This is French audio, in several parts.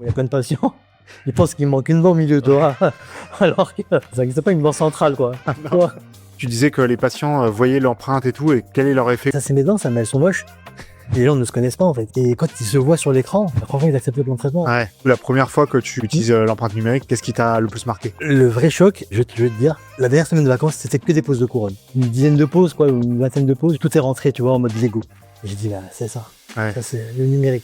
Il y a plein de patients. Ils pensent qu'il manque une dent au milieu de doigt, alors que ça n'existe pas une dent centrale, quoi. Tu disais que les patients voyaient l'empreinte et tout, et quel est leur effet? Ça, c'est mes dents, ça, mais elles sont moches. Et les gens ne se connaissent pas, en fait. Et quand ils se voient sur l'écran, franchement, ils acceptent le plan de traitement. Ouais. La première fois que tu utilises l'empreinte numérique, qu'est-ce qui t'a le plus marqué? Le vrai choc, je vais te dire, la dernière semaine de vacances, c'était que des poses de couronne. Une dizaine de poses, quoi, ou une vingtaine de poses. Tout est rentré, tu vois, en mode Lego. Et j'ai dit, là, c'est ça. Ouais. Ça, c'est le numérique.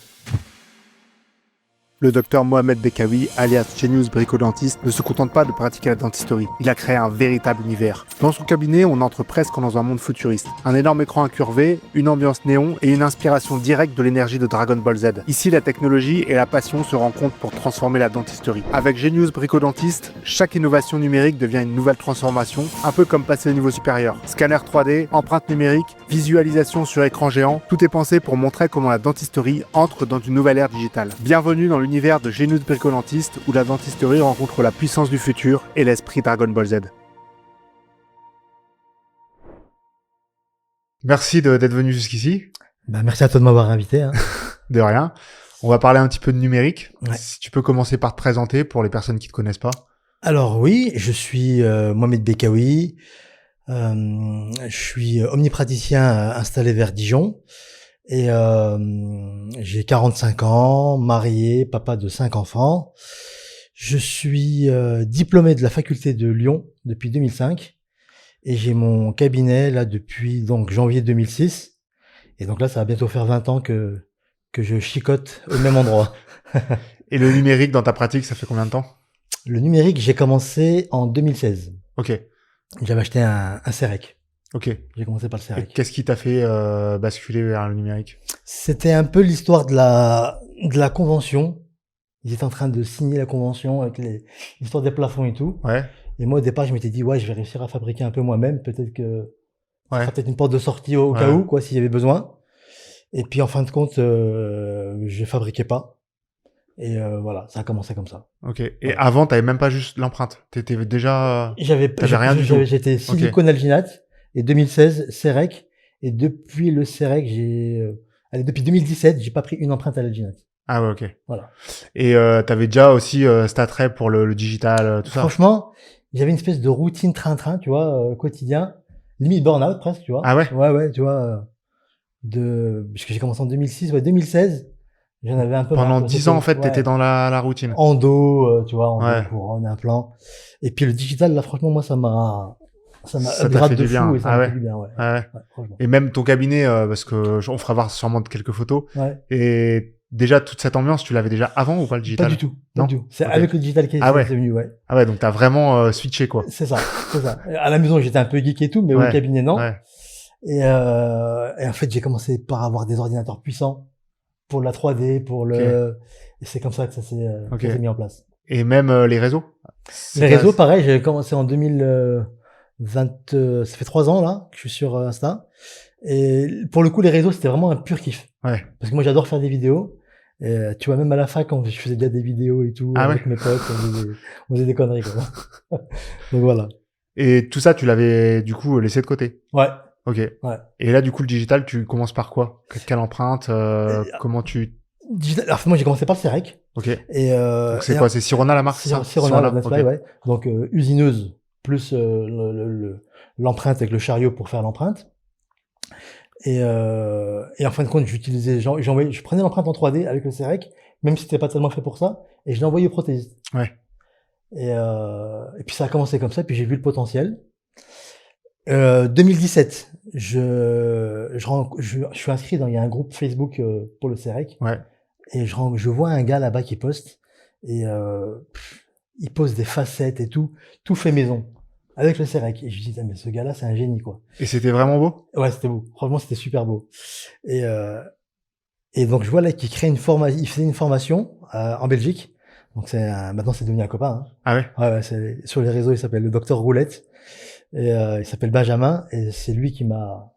Le docteur Mohamed Bekaoui, alias Genius Brico-Dentiste, ne se contente pas de pratiquer la dentisterie. Il a créé un véritable univers. Dans son cabinet, on entre presque dans un monde futuriste. Un énorme écran incurvé, une ambiance néon et une inspiration directe de l'énergie de Dragon Ball Z. Ici, la technologie et la passion se rencontrent pour transformer la dentisterie. Avec Genius Brico-Dentiste, chaque innovation numérique devient une nouvelle transformation, un peu comme passer au niveau supérieur. Scanner 3D, empreinte numérique, visualisation sur écran géant, tout est pensé pour montrer comment la dentisterie entre dans une nouvelle ère digitale. Bienvenue dans l'univers de Genius Brico-Dentiste où la dentisterie rencontre la puissance du futur et l'esprit Dragon Ball Z. Merci d'être venu jusqu'ici. Bah, merci à toi de m'avoir invité. Hein. De rien. On va parler un petit peu de numérique. Ouais. Si tu peux commencer par te présenter pour les personnes qui ne te connaissent pas. Alors oui, je suis Mohamed Bekaoui. Je suis omnipraticien installé vers Dijon. Et j'ai 45 ans, marié, papa de 5 enfants. Je suis diplômé de la faculté de Lyon depuis 2005. Et j'ai mon cabinet là depuis donc janvier 2006. Et donc là, ça va bientôt faire 20 ans que je chicote au même endroit. Et le numérique dans ta pratique, ça fait combien de temps? Le numérique, j'ai commencé en 2016. Ok. J'avais acheté un CEREC. Ok. J'ai commencé par le Et CEREC. qu'est-ce qui t'a fait basculer vers le numérique? C'était un peu l'histoire de la convention. Ils étaient en train de signer la convention avec l'histoire des plafonds et tout. Ouais. Et moi, au départ, je m'étais dit, ouais, je vais réussir à fabriquer un peu moi-même. Peut-être que ça sera peut-être une porte de sortie au cas où, quoi, s'il y avait besoin. Et puis, en fin de compte, je fabriquais pas. Et voilà, ça a commencé comme ça. Ok. Et avant, t'avais même pas juste l'empreinte. T'étais déjà... T'avais rien du tout. J'étais silicone alginate. Et 2016, CEREC. Et depuis le CEREC, depuis 2017, j'ai pas pris une empreinte à l'alginate. Ah ouais, ok. Voilà. Et t'avais déjà aussi cet attrait pour le digital, tout ça? Franchement, j'avais une espèce de routine train-train, tu vois, quotidien. Limite burn-out presque, tu vois. Ah ouais? Ouais, tu vois. Parce que j'ai commencé en 2006, 2016. J'en avais un peu Pendant marre, 10 ans, en fait, t'étais dans la routine. Endo, tu vois, couronne, implant. Et puis le digital, là, franchement, moi, ça m'a upgrade de fou et ça m'a fait du bien, ouais. Franchement. Et même ton cabinet, parce que on fera voir sûrement quelques photos. Ouais. Et déjà, toute cette ambiance, tu l'avais déjà avant ou pas le digital? Pas du tout. Pas du tout. C'est avec le digital qui est venu, ouais. Ah ouais, donc t'as vraiment switché, quoi. C'est ça. À la maison, j'étais un peu geek et tout, mais au cabinet, non. Ouais. Et en fait, j'ai commencé par avoir des ordinateurs puissants pour la 3D, et c'est comme ça que ça s'est mis en place. Et même les réseaux? Les réseaux, pareil, j'ai commencé en 2020, ça fait 3 ans, là, que je suis sur Insta. Et pour le coup, les réseaux, c'était vraiment un pur kiff. Ouais. Parce que moi, j'adore faire des vidéos. Et tu vois, même à la fac, quand je faisais déjà des vidéos et tout, avec mes potes, on faisait des conneries, quoi. Donc voilà. Et tout ça, tu l'avais, du coup, laissé de côté? Ouais. Ok. Ouais. Et là, du coup, le digital, tu commences par quoi? Quelle empreinte? Comment tu... Alors, moi, j'ai commencé par le CEREC. Ok. Donc, c'est quoi? C'est Sirona, la marque? Sirona, ouais. Donc, usineuse, plus l'empreinte avec le chariot pour faire l'empreinte. Et en fin de compte, je prenais l'empreinte en 3D avec le CEREC, même si c'était pas tellement fait pour ça, et je l'envoyais au prothésiste. Ouais. Et puis ça a commencé comme ça, puis j'ai vu le potentiel. 2017, je suis inscrit il y a un groupe Facebook pour le CEREC. Ouais. Et je vois un gars là-bas qui poste, et il pose des facettes et tout fait maison. Avec le CEREC. Et je dis, mais ce gars-là, c'est un génie, quoi. Et c'était vraiment beau? Ouais, c'était beau. Franchement, c'était super beau. Et donc, je vois là qu'il il faisait une formation en Belgique. Donc, maintenant, c'est devenu un copain. Hein. Ah ouais? Ouais, sur les réseaux, il s'appelle le docteur Roulette. Et il s'appelle Benjamin. Et c'est lui qui m'a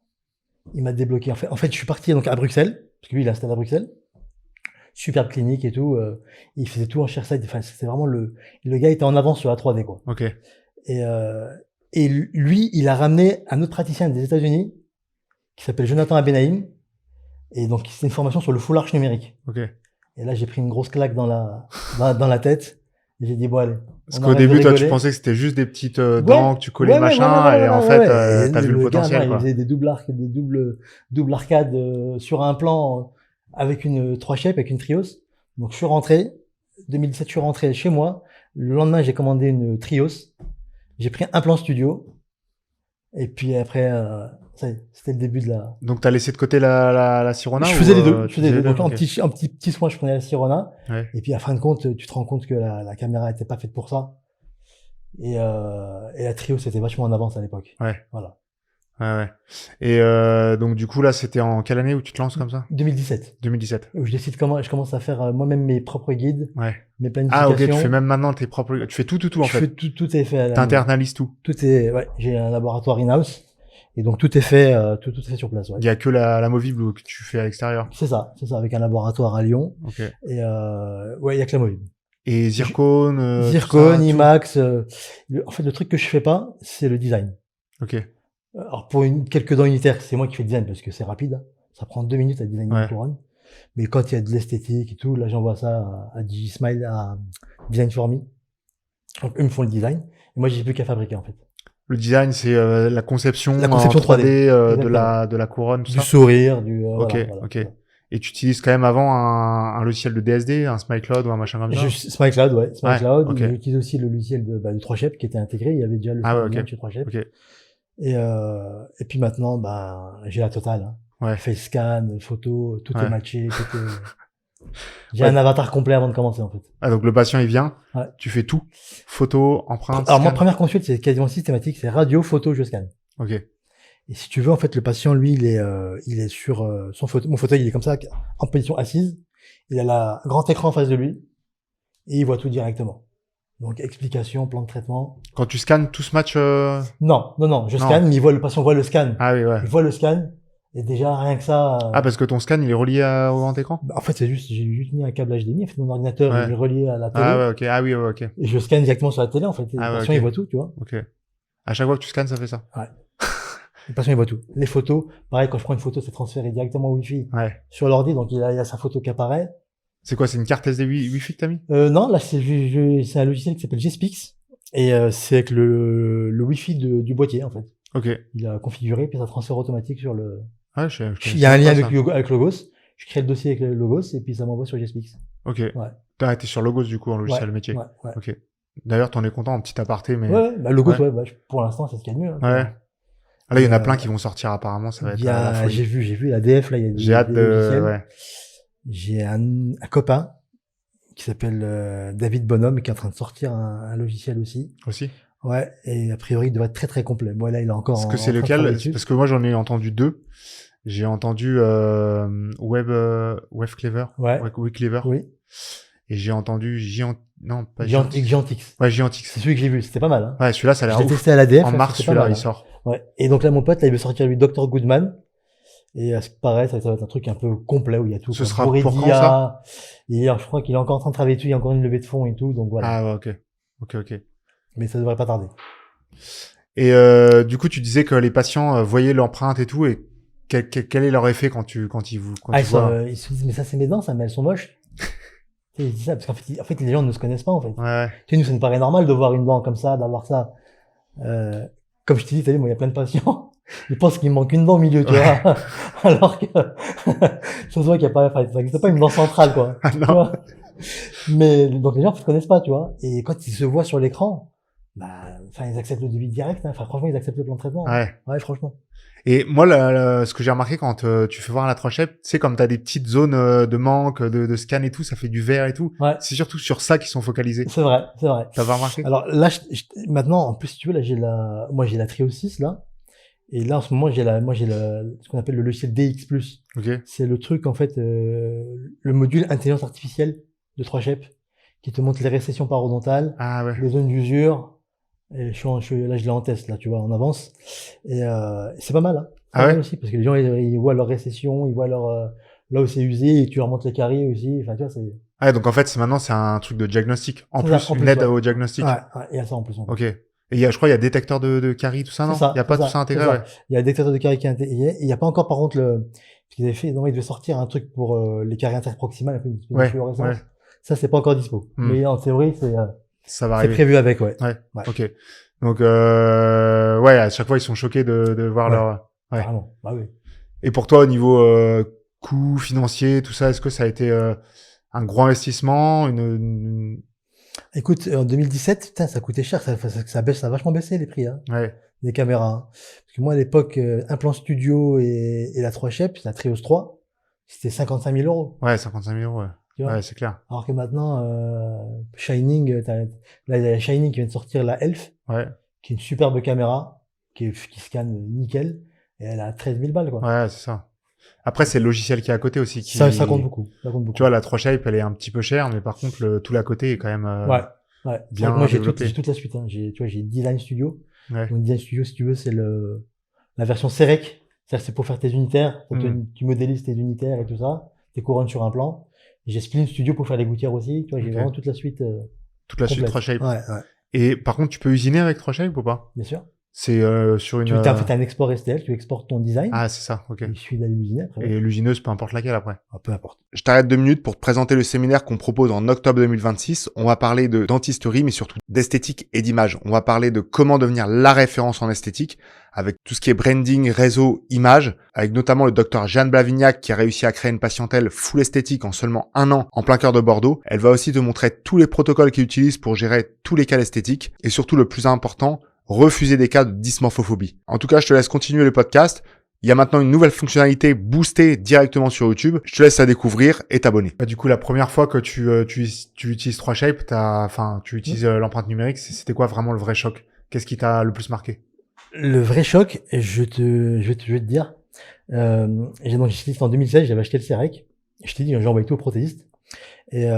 débloqué. En fait, je suis parti donc à Bruxelles. Parce que lui, il est installé à Bruxelles. Superbe clinique et tout. Il faisait tout en chairside. Enfin, c'était vraiment le gars était en avance sur la 3D, quoi. Ok. Et lui, il a ramené un autre praticien des États-Unis qui s'appelle Jonathan Abenaïm. Et donc, c'est une formation sur le full arch numérique. Ok. Et là, j'ai pris une grosse claque dans la tête. Et j'ai dit, bon, allez. Parce On qu'au arrête de début, toi, tu rigoler. pensais que c'était juste des petites dents Ouais, que tu collais, machin, et en fait, t'as vu le gars, potentiel, non, il quoi. faisait des doubles arcades sur un plan avec une 3 shape, avec une Trios. Donc, je suis rentré. 2017, je suis rentré chez moi. Le lendemain, j'ai commandé une Trios. J'ai pris un plan studio. Et puis après, ça y est, c'était le début de la... Donc, t'as laissé de côté la Sirona Je ou, faisais les deux. Je tu faisais les deux. Donc, ok. en petit soin, je prenais la Sirona. Ouais. Et puis, à fin de compte, tu te rends compte que la caméra était pas faite pour ça. Et la Trio, c'était vachement en avance à l'époque. Ouais. Voilà. Ouais. Et donc, du coup, là, c'était en quelle année où tu te lances comme ça? 2017. 2017. Où je commence à faire moi-même mes propres guides, Ouais. mes Ah, planifications. ok, tu fais même maintenant tes propres... Tu fais tout, en fait. Tout est fait à la maison. T'internalises tout. Ouais, j'ai un laboratoire in-house. Et donc, tout est fait sur place, ouais. Il y a que l'amovible que tu fais à l'extérieur. C'est ça, avec un laboratoire à Lyon. Ok. Et ouais, il y a que l'amovible. Et zircone, Zircone, tout ça, IMAX. En fait, le truc que je fais pas, c'est le design. Ok. Alors, pour quelques dents unitaires, c'est moi qui fais le design parce que c'est rapide. Ça prend 2 minutes à designer une couronne. Mais quand il y a de l'esthétique et tout, là, j'envoie ça à DigiSmile, à Design for Me. Donc, eux me font le design. Et moi, j'ai plus qu'à fabriquer, en fait. Le design, c'est la conception en 3D, de la couronne, tout du ça. sourire, Ok. Et tu utilises quand même avant un logiciel de DSD, un SmileCloud ou un machin comme ça? SmileCloud, ouais. SmileCloud. ok. J'utilise aussi le logiciel de 3Shape qui était intégré. Il y avait déjà le chez 3Shape. Ok. Et puis maintenant, j'ai la totale. Hein. Ouais. Face scan, photo, tout est matché, J'ai un avatar complet avant de commencer, en fait. Ah, donc le patient, il vient. Ouais. Tu fais tout. Photo, empreinte, Alors, scan. ma première consulte, c'est quasiment systématique. C'est radio, photo, je scanne. Ok. Et si tu veux, en fait, le patient, lui, il est sur son fauteuil. Mon fauteuil, il est comme ça, en position assise. Il a un grand écran en face de lui. Et il voit tout directement. Donc, explication, plan de traitement. Quand tu scannes, tout ce match, Non. Je scanne, mais le patient voit le scan. Ah oui, ouais. Il voit le scan. Et déjà, rien que ça... Ah, parce que ton scan, il est relié au grand écran? En fait, j'ai juste mis un câble HDMI. En fait, mon ordinateur, il est relié à la télé. Ah ouais, ok. Ah oui, ok. Et je scanne directement sur la télé, en fait. Et le patient, il voit tout, tu vois. Ok. À chaque fois que tu scannes, ça fait ça? Ouais. Le patient, il voit tout. Les photos, pareil, quand je prends une photo, c'est transféré directement au Wi-Fi sur l'ordi. Donc, il y a sa photo qui apparaît. C'est quoi? C'est une carte SD Wi-Fi que t'as mis? Non, là, c'est un logiciel qui s'appelle Gspix. Et c'est avec le Wi-Fi du boîtier, en fait. Ok. Il a configuré, puis ça transfère automatique sur le... Ouais, il y a un lien avec Logos. Je crée le dossier avec le Logos et puis ça m'envoie sur Gspix. Ok. Ouais. T'as été sur Logos du coup en logiciel métier. Ouais. Ok. D'ailleurs, t'en es content, un petit aparté, mais. Ouais, Logos, pour l'instant, c'est ce qu'il y a de mieux. Hein, ouais. Là, il y en a plein qui vont sortir apparemment, ça va être la folie. J'ai vu la DF, là, il y a J'ai hâte de, J'ai un copain qui s'appelle David Bonhomme qui est en train de sortir un logiciel aussi. Aussi? Ouais. Et a priori, il doit être très très complet. Moi, là, il est encore. Est-ce que c'est lequel? Parce que moi, j'en ai entendu deux. J'ai entendu WebClever. WebClever. Oui. Et j'ai entendu Giantix. Ouais, Giantix. C'est celui que j'ai vu. C'était pas mal. Hein. Ouais, celui-là, ça a l'air ouf. J'ai testé à l'ADF. En mars, celui-là, il sort. Ouais. Et donc là, mon pote, là, il veut sortir lui Dr Goodman. Et pareil, ça va être un truc un peu complet où il y a tout. Ce sera pour quand ça? Et je crois qu'il est encore en train de travailler dessus. Il y a encore une levée de fonds et tout. Donc voilà. Ah ouais, ok. Mais ça devrait pas tarder. Et du coup, tu disais que les patients voyaient l'empreinte et tout, et quel est leur effet quand ils voient? Ils se disent, mais ça, c'est mes dents, ça, mais elles sont moches. Tu sais, ils disent ça, parce qu'en fait, les gens ne se connaissent pas, en fait. Ouais. Tu sais, nous, ça nous paraît normal de voir une dent comme ça, d'avoir ça. Comme je t'ai dit, moi, il y a plein de patients. Ils pensent qu'il manque une dent au milieu, tu vois. Alors que, ça se voit qu'il y a pas, ça n'existe pas une dent centrale, quoi. Ah, tu vois. Mais, donc les gens ne se connaissent pas, tu vois. Et quand ils se voient sur l'écran, ils acceptent le devis direct, hein. Enfin, franchement, ils acceptent le plan de traitement. Ouais. Ouais, franchement. Et moi, ce que j'ai remarqué quand tu fais voir la 3Shape, tu sais, comme t'as des petites zones de manque, de scan et tout, ça fait du vert et tout. Ouais. C'est surtout sur ça qu'ils sont focalisés. C'est vrai. T'as pas remarqué? Alors là, maintenant, en plus, si tu veux, là, j'ai la Trio 6, là. Et là, en ce moment, j'ai ce qu'on appelle le logiciel DX+. Ok. C'est le truc, en fait, le module intelligence artificielle de 3Shape qui te montre les récessions parodontales, les zones d'usure. Et là, je l'ai en test, là, tu vois, en avance. Et c'est pas mal, hein. Ah ouais? Aussi, parce que les gens, ils voient leur récession, ils voient là où c'est usé, et tu leur montres les caries aussi. Enfin, tu vois, c'est... Ah, donc en fait, maintenant, c'est un truc de diagnostic. En plus, une aide au diagnostic. Ouais, il y a ça en plus. Ok. Et je crois, il y a détecteur de caries, tout ça, non? Il y a pas tout ça intégré, ouais. Il y a détecteur de caries qui est intégré. Il y a pas encore, par contre, qu'ils avaient fait, non, ils devaient sortir un truc pour les caries interproximales, un peu une espèce de Ouais, fluorescence. ouais. Ça, c'est pas encore dispo. Mais en théorie, Ça va c'est arriver. prévu avec, ouais. Ouais. Ouais. Ok. Donc, ouais, à chaque fois, ils sont choqués de voir Ouais. leur... Ouais. Carrément. Bah oui. Et pour toi, au niveau coût financier, tout ça, est-ce que ça a été un gros investissement, Écoute, en 2017, putain, ça coûtait cher. Ça baisse, ça a vachement baissé les prix, hein, Ouais, des caméras. Hein. Parce que moi, à l'époque, un plan studio et la 3 Shep, la Trios 3, c'était 55 000 euros. ouais, 55 000 euros, ouais. Tu vois. Ouais, c'est clair. Alors que maintenant, Shining, là, il y a Shining qui vient de sortir la Elf, Ouais, qui est une superbe caméra, qui scanne nickel, et elle a 13 000 balles, quoi. ouais, c'est ça. Après, c'est le logiciel qui est à côté aussi qui... Ça compte beaucoup. Ça compte beaucoup. Tu vois, la 3Shape, elle est un petit peu chère, mais par contre, tout l'à côté est quand même Ouais. Ouais. bien Moi, j'ai développé. toute la suite, hein. Tu vois, j'ai Design Studio. Ouais. Donc, Design Studio, si tu veux, c'est la version Serec. C'est-à-dire, c'est pour faire tes unitaires. Tu modélises tes unitaires et tout ça. Tes couronnes sur un plan. Et j'ai Spline Studio pour faire les gouttières aussi. Tu vois, j'ai Ok. vraiment toute la suite, Toute la suite complète. 3Shape. Ouais, ouais. Et par contre, tu peux usiner avec 3Shape ou pas? Bien sûr. C'est sur une... Tu as fait un export STL, tu exportes ton design. Ah, c'est ça, ok. Il suffit d'aller l'usiner après. Et l'usineuse, peu importe laquelle après. Ah, peu importe. Je t'arrête 2 minutes pour te présenter le séminaire qu'on propose en octobre 2026. On va parler de dentisterie, mais surtout d'esthétique et d'image. On va parler de comment devenir la référence en esthétique, avec tout ce qui est branding, réseau, image, avec notamment le docteur Jeanne Blavignac qui a réussi à créer une patientèle full esthétique en seulement 1 an en plein cœur de Bordeaux. Elle va aussi te montrer tous les protocoles qu'ils utilisent pour gérer tous les cas esthétiques et surtout le plus important, refuser des cas de dysmorphophobie. En tout cas, je te laisse continuer le podcast. Il y a maintenant une nouvelle fonctionnalité boostée directement sur YouTube. Je te laisse la découvrir et t'abonner. Du coup, la première fois que tu utilises 3Shape, tu utilises l'empreinte numérique, c'était quoi vraiment le vrai choc? Qu'est-ce qui t'a le plus marqué? Le vrai choc, je vais te dire, j'ai en 2016, j'avais acheté le Serec. Je t'ai dit, j'ai envoyé tout au prothésiste. Et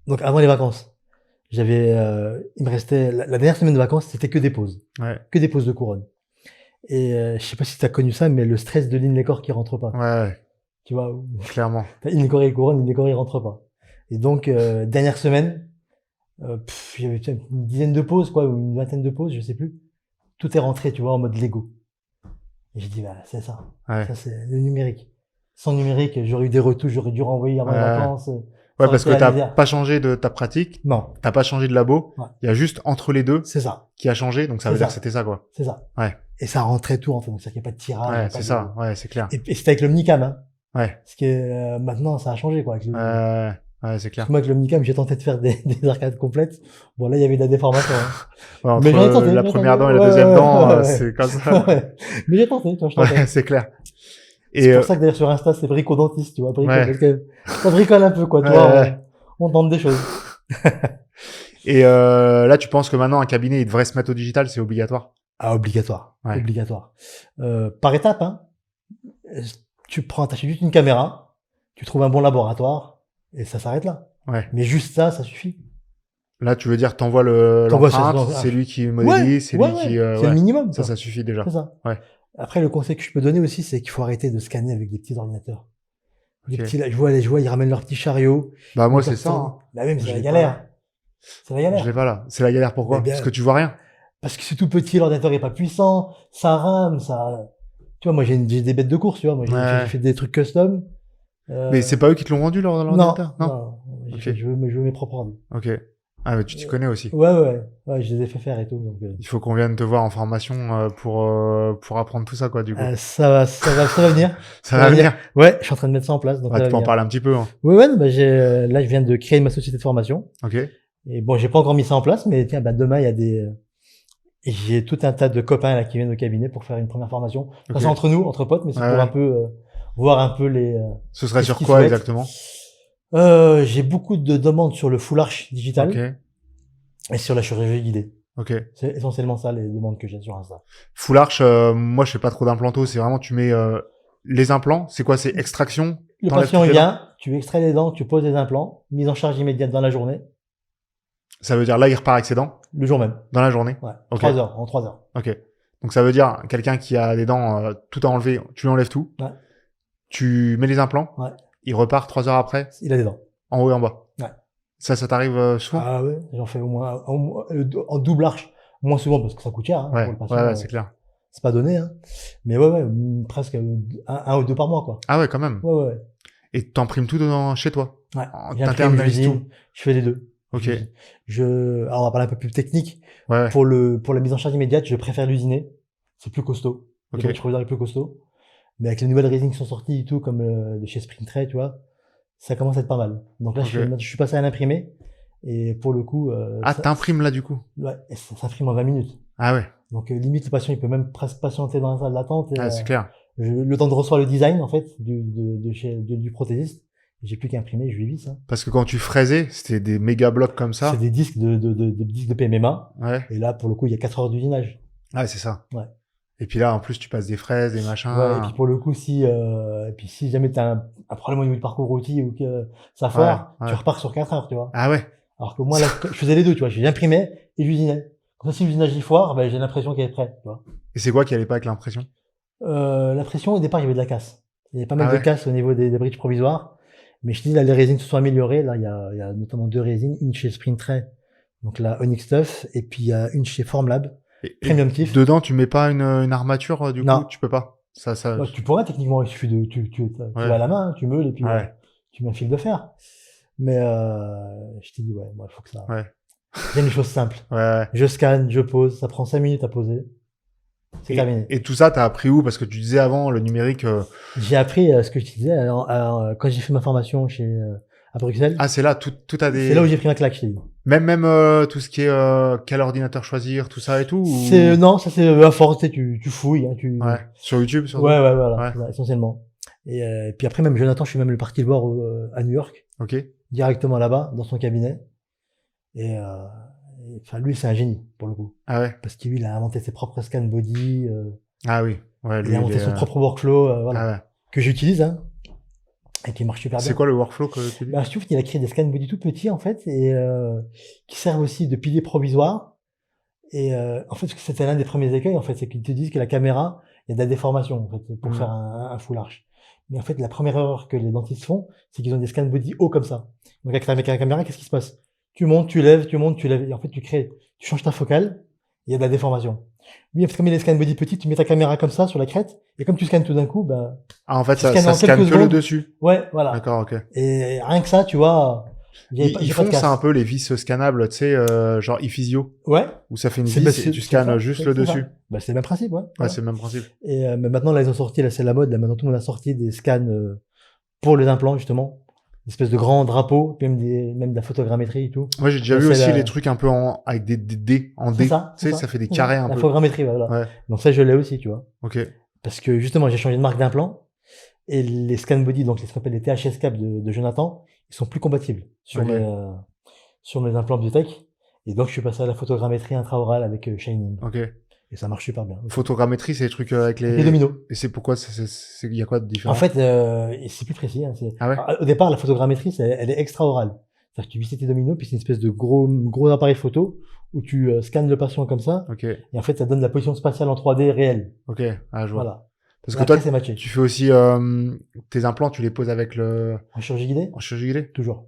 donc avant les vacances, il me restait la dernière semaine de vacances, c'était que des pauses, Ouais. que des pauses de couronne. Et je sais pas si tu as connu ça, mais le stress de l'inlécor qui rentre pas. Ouais, Tu vois, clairement. l'inlécor et couronne, l'inlécor il rentre pas. Et donc dernière semaine, j'avais une dizaine de pauses, quoi, ou une vingtaine de pauses, je sais plus. Tout est rentré, tu vois, en mode Lego. Et j'ai dit, bah, c'est ça. Ouais. Ça, c'est le numérique. Sans numérique, j'aurais eu des retouches, j'aurais dû renvoyer avant les vacances. Ouais, parce que t'as pas changé de ta pratique. Non. T'as pas changé de labo. Ouais. Il y a juste entre les deux. C'est ça. Qui a changé. Donc ça veut dire que c'était ça, quoi. C'est ça. Ouais. Et ça rentrait tout, en fait. Donc, ça qu'il n'y a pas de tirage. Ouais, c'est ça. Ouais, c'est clair. Et c'était avec l'Omnicam, hein. Ouais. Parce que, maintenant, ça a changé, quoi. Avec ouais, c'est clair. Parce que moi, avec l'Omnicam, j'ai tenté de faire des arcades complètes. Bon, là, il y avait de la déformation. Hein. Ouais, entre mais j'en ai tenté, la première dent et la deuxième dent, c'est comme ça. Mais j'ai tenté, tu vois, je tentais. Ouais, c'est clair. C'est pour ça que d'ailleurs sur Insta, c'est bricodentiste, tu vois, parce que ça bricole un peu, quoi, tu vois, on tente des choses. Et là, tu penses que maintenant, un cabinet, il devrait se mettre au digital, c'est obligatoire? Ah, obligatoire. Ouais. Obligatoire. Par étape, hein. T'achètes juste une caméra, tu trouves un bon laboratoire, et ça s'arrête là. Ouais. Mais juste ça suffit. Là, tu veux dire, t'envoies l'empreinte, c'est lui qui modélise, c'est lui qui... c'est le minimum. Ça suffit déjà. C'est ça. Ouais. Après, le conseil que je peux donner aussi, c'est qu'il faut arrêter de scanner avec des petits ordinateurs. Okay. Je vois, ils ramènent leurs petits chariots. Bah, moi, c'est ça. Hein. Bah, même, c'est la galère. C'est la galère. Je l'ai pas là. C'est la galère pourquoi? Parce que tu vois rien. Parce que c'est tout petit, l'ordinateur est pas puissant, ça rame, ça... Tu vois, moi, j'ai des bêtes de course, tu vois. Moi, j'ai fait des trucs custom. Mais c'est pas eux qui te l'ont vendu, l'ordinateur? Non. Okay. Je veux mes propres ordi. Ok. Ah, mais tu t'y connais aussi. Ouais, je les ai fait faire et tout. Donc, il faut qu'on vienne te voir en formation pour apprendre tout ça, quoi, du coup. Ça va venir. Ça va venir. Ouais, je suis en train de mettre ça en place. Donc tu peux en parler un petit peu. Hein. Ouais, bah, là, je viens de créer ma société de formation. Ok. Et bon, j'ai pas encore mis ça en place, mais tiens, bah, demain, il y a j'ai tout un tas de copains là qui viennent au cabinet pour faire une première formation. Okay. C'est entre nous, entre potes, mais c'est pour un peu voir un peu les. Ce serait sur quoi exactement? J'ai beaucoup de demandes sur le full arch digital et sur la chirurgie guidée. Ok. C'est essentiellement ça les demandes que j'ai sur Insta. Full arch, moi je fais pas trop d'implanto, c'est vraiment tu mets les implants. C'est quoi? C'est extraction? Le patient il vient, tu extrais les dents, tu poses des implants, mise en charge immédiate dans la journée. Ça veut dire là il repart avec ses dents? Le jour même. Dans la journée? Ouais. Okay. 3 heures, en 3 heures. Ok. Donc ça veut dire quelqu'un qui a des dents tout à enlever, tu lui enlèves tout. Ouais. Tu mets les implants. Ouais. Il repart 3 heures après. Il a des dents. En haut et en bas. Ouais. Ça t'arrive souvent? Ah ouais, j'en fais au moins en double arche. Moins souvent parce que ça coûte cher. Hein, ouais, pour le patient, ouais, c'est clair. c'est pas donné, hein. Mais ouais, presque un ou deux par mois, quoi. Ah ouais, quand même. Ouais. Et t'imprimes tout chez toi? Ouais. T'internalises tout? J'usine, je fais les deux. Ok. Alors on va parler un peu plus technique. Ouais. Pour la mise en charge immédiate, je préfère l'usiner. C'est plus costaud. Ok. Le provisoire est plus costaud. Mais avec les nouvelles résines qui sont sorties et tout, comme de chez Springtray, tu vois, ça commence à être pas mal. Donc là, je suis passé à l'imprimé. Et pour le coup, t'imprimes là, du coup? Ouais, et ça s'imprime en 20 minutes. Ah ouais. Donc limite, le patient, il peut même presque patienter dans la salle d'attente. C'est clair. Le temps de recevoir le design, en fait, du prothésiste. J'ai plus qu'à imprimer, je lui visse, hein. Parce que quand tu fraisais, c'était des méga blocs comme ça. C'est des disques disques de PMMA. Ouais. Et là, pour le coup, il y a 4 heures d'usinage. Ah, c'est ça. Ouais. Et puis là, en plus, tu passes des fraises, des machins. Ouais, et puis pour le coup, si jamais t'as un problème au niveau du parcours routier ou que ça foire, tu repars sur 4 heures, tu vois. Ah ouais. Alors que moi, là, je faisais les deux, tu vois. J'imprimais et j'usinais. Comme ça, si l'usinage y foire, ben, j'ai l'impression qu'elle est prête, tu vois. Et c'est quoi qui allait pas avec l'impression? L'impression, au départ, il y avait de la casse. Il y avait pas mal de casse au niveau des bridges provisoires. Mais je te dis, là, les résines se sont améliorées. Là, il y a notamment 2 résines. Une chez Springtray, donc la Onyx Stuff, et puis il y a une chez Formlab. Premium Tif. Dedans, tu mets pas une armature, du coup? Tu peux pas? Ça... Ouais, tu pourrais, techniquement. Il suffit tu vas à la main, tu meules, et puis tu mets un fil de fer. Mais je t'ai dit, moi, il faut que ça... J'aime les choses simples. Je scanne, je pose, ça prend 5 minutes à poser. C'est terminé. Et tout ça, t'as appris où? Parce que tu disais avant, le numérique... J'ai appris ce que je te disais quand j'ai fait ma formation à Bruxelles. Ah, c'est là, tout a des... C'est là où j'ai pris ma claque, je t'ai dit. Même tout ce qui est quel ordinateur choisir, tout ça et tout? Non, ça c'est à force, tu fouilles. Hein, Sur YouTube, surtout? Ouais, voilà, essentiellement. Et puis après, même Jonathan, je suis même parti le voir à New York. Ok. Directement là-bas, dans son cabinet. Et enfin, lui, c'est un génie, pour le coup. Ah ouais? Parce qu'il a inventé ses propres scan body. Ah oui. Ouais, lui, il a inventé son propre workflow, voilà. Ah ouais. Que j'utilise, hein. Et qui marche super bien. C'est quoi le workflow que tu dis? Je trouve qu'il a créé des scan body tout petits, en fait, et qui servent aussi de piliers provisoires. Et en fait, c'était l'un des premiers écueils, en fait, c'est qu'ils te disent que la caméra, il y a de la déformation, en fait, pour faire un full arch. Mais en fait, la première erreur que les dentistes font, c'est qu'ils ont des scan body hauts comme ça. Donc avec la caméra, qu'est-ce qui se passe? Tu montes, tu lèves, et en fait, tu changes ta focale, il y a de la déformation. Lui, comme il est scan body petit, tu mets ta caméra comme ça sur la crête, et comme tu scannes tout d'un coup, en fait, ça scanne que le dessus. Ouais, voilà. D'accord, ok. Et rien que ça, tu vois, ils font ça un peu, les vis scannables, tu sais, genre iPhysio. Ouais. Où ça fait une vis et tu scannes juste le dessus. C'est le même principe, ouais. Ouais, c'est le même principe. Et mais maintenant, là, ils ont sorti, là, c'est la mode, là, maintenant, tout le monde a sorti des scans pour les implants, justement. Une espèce de grand drapeau, puis même de la photogrammétrie et tout. Moi, j'ai déjà vu aussi les trucs un peu avec des dés en dés. Tu sais, ça fait des carrés un peu. La photogrammétrie, voilà. Ouais. Donc ça, je l'ai aussi, tu vois. Ok. Parce que justement, j'ai changé de marque d'implant et les scan body, donc ce qu'on appelle les THS cap de Jonathan, ils sont plus compatibles sur mes implants Biotech. Et donc, je suis passé à la photogrammétrie intraorale avec Shining. Ok. Et ça marche super bien. Photogrammétrie, c'est les trucs avec les dominos. Et c'est pourquoi il y a quoi de différent? En fait, c'est plus précis. Hein, au départ, la photogrammétrie, elle est extraorale. C'est-à-dire que tu visses tes dominos, puis c'est une espèce de gros appareil photo où tu scannes le patient comme ça. Ok. Et en fait, ça donne la position spatiale en 3D réelle. Ok. Ah, je vois. Voilà. Parce que toi, tu fais aussi tes implants, tu les poses avec en chirurgie guidée. En chirurgie guidée. Toujours.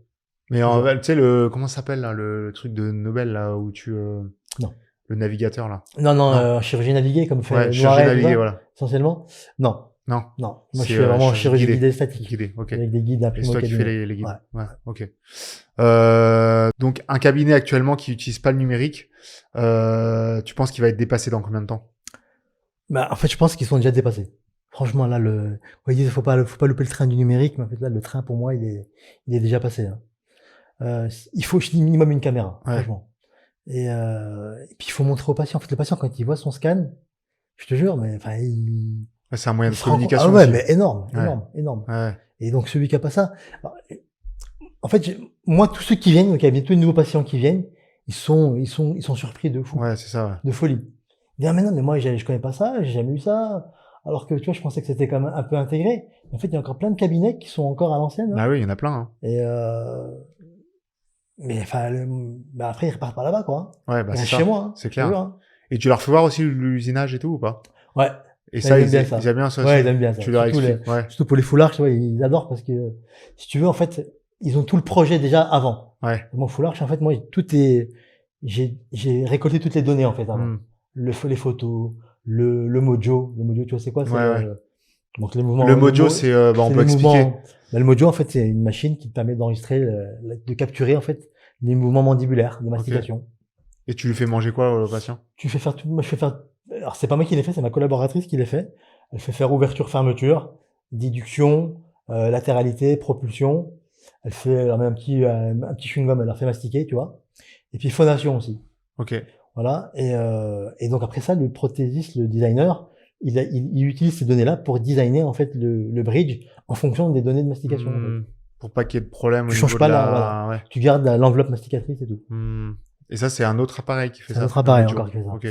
Mais tu sais comment ça s'appelle là, le truc de Nobel là où tu non. Le navigateur là. Non, chirurgie naviguée comme fait ouais, chirurgie naviguée, voilà. Essentiellement. Non. Moi je suis vraiment en chirurgie guidée statique. Guidée, ok. Avec des guides imprimés. C'est toi qui fais les guides. Ouais, ok. Donc un cabinet actuellement qui utilise pas le numérique, tu penses qu'il va être dépassé dans combien de temps? En fait, je pense qu'ils sont déjà dépassés. Franchement, là, vous voyez, faut pas louper le train du numérique, mais en fait, là, le train, pour moi, il est déjà passé, hein. Il faut, je dis, minimum une caméra, franchement. Et puis, il faut montrer au patient. En fait, le patient, quand il voit son scan, je te jure, mais, enfin, c'est un moyen de communication. Ah ouais, aussi. Mais énorme. Ouais. Et donc, celui qui a pas ça, en fait, moi, tous ceux qui viennent, donc, il y a tous les nouveaux patients qui viennent, ils sont surpris de fou. Ouais, c'est ça, ouais. De folie. Ils disent, mais non, mais moi, je connais pas ça, j'ai jamais eu ça. Alors que, tu vois, je pensais que c'était quand même un peu intégré. En fait, il y a encore plein de cabinets qui sont encore à l'ancienne. Ah oui, il y en a plein, hein. Et mais enfin, après, ils repartent par là-bas, quoi. Ouais, c'est chez moi, hein, c'est clair. Hein. Et tu leur fais voir aussi l'usinage et tout, ou pas? Ouais. Et ça, ils aiment bien ça aussi. Ouais, ils aiment bien ça. Tu leur expliques. Surtout pour les foulards, tu vois, ils adorent parce que, si tu veux, en fait, ils ont tout le projet déjà avant. Ouais. Mon foulard, en fait, moi, j'ai récolté toutes les données, en fait, avant. Les photos, le Mojo. Le Mojo, tu vois, c'est quoi? C'est, Ouais. donc les mouvements. Le Mojo, c'est, on c'est peut les expliquer. mouvements. Le Mojo, en fait, c'est une machine qui te permet d'enregistrer, de capturer, en fait, les mouvements mandibulaires, de mastication. Et tu lui fais manger quoi au patient? Tu fais faire tout, moi, je fais faire, alors c'est pas moi qui l'ai fait, c'est ma collaboratrice qui l'a fait. Elle fait faire ouverture, fermeture, déduction, latéralité, propulsion. Elle fait, elle met un petit chewing-gum, elle leur fait mastiquer, tu vois. Et puis phonation aussi. Ok. Voilà. Et donc après ça, le prothésiste, le designer, il utilise ces données-là pour designer, en fait, le bridge en fonction des données de mastication, en fait. Pour pas qu'il y ait de problème au Tu niveau changes pas de voilà. Ouais. Tu gardes l'enveloppe masticatrice et tout. Et ça, c'est un autre appareil qui fait C'est ça. un autre appareil le Mojo. encore qui fait ça. Ok.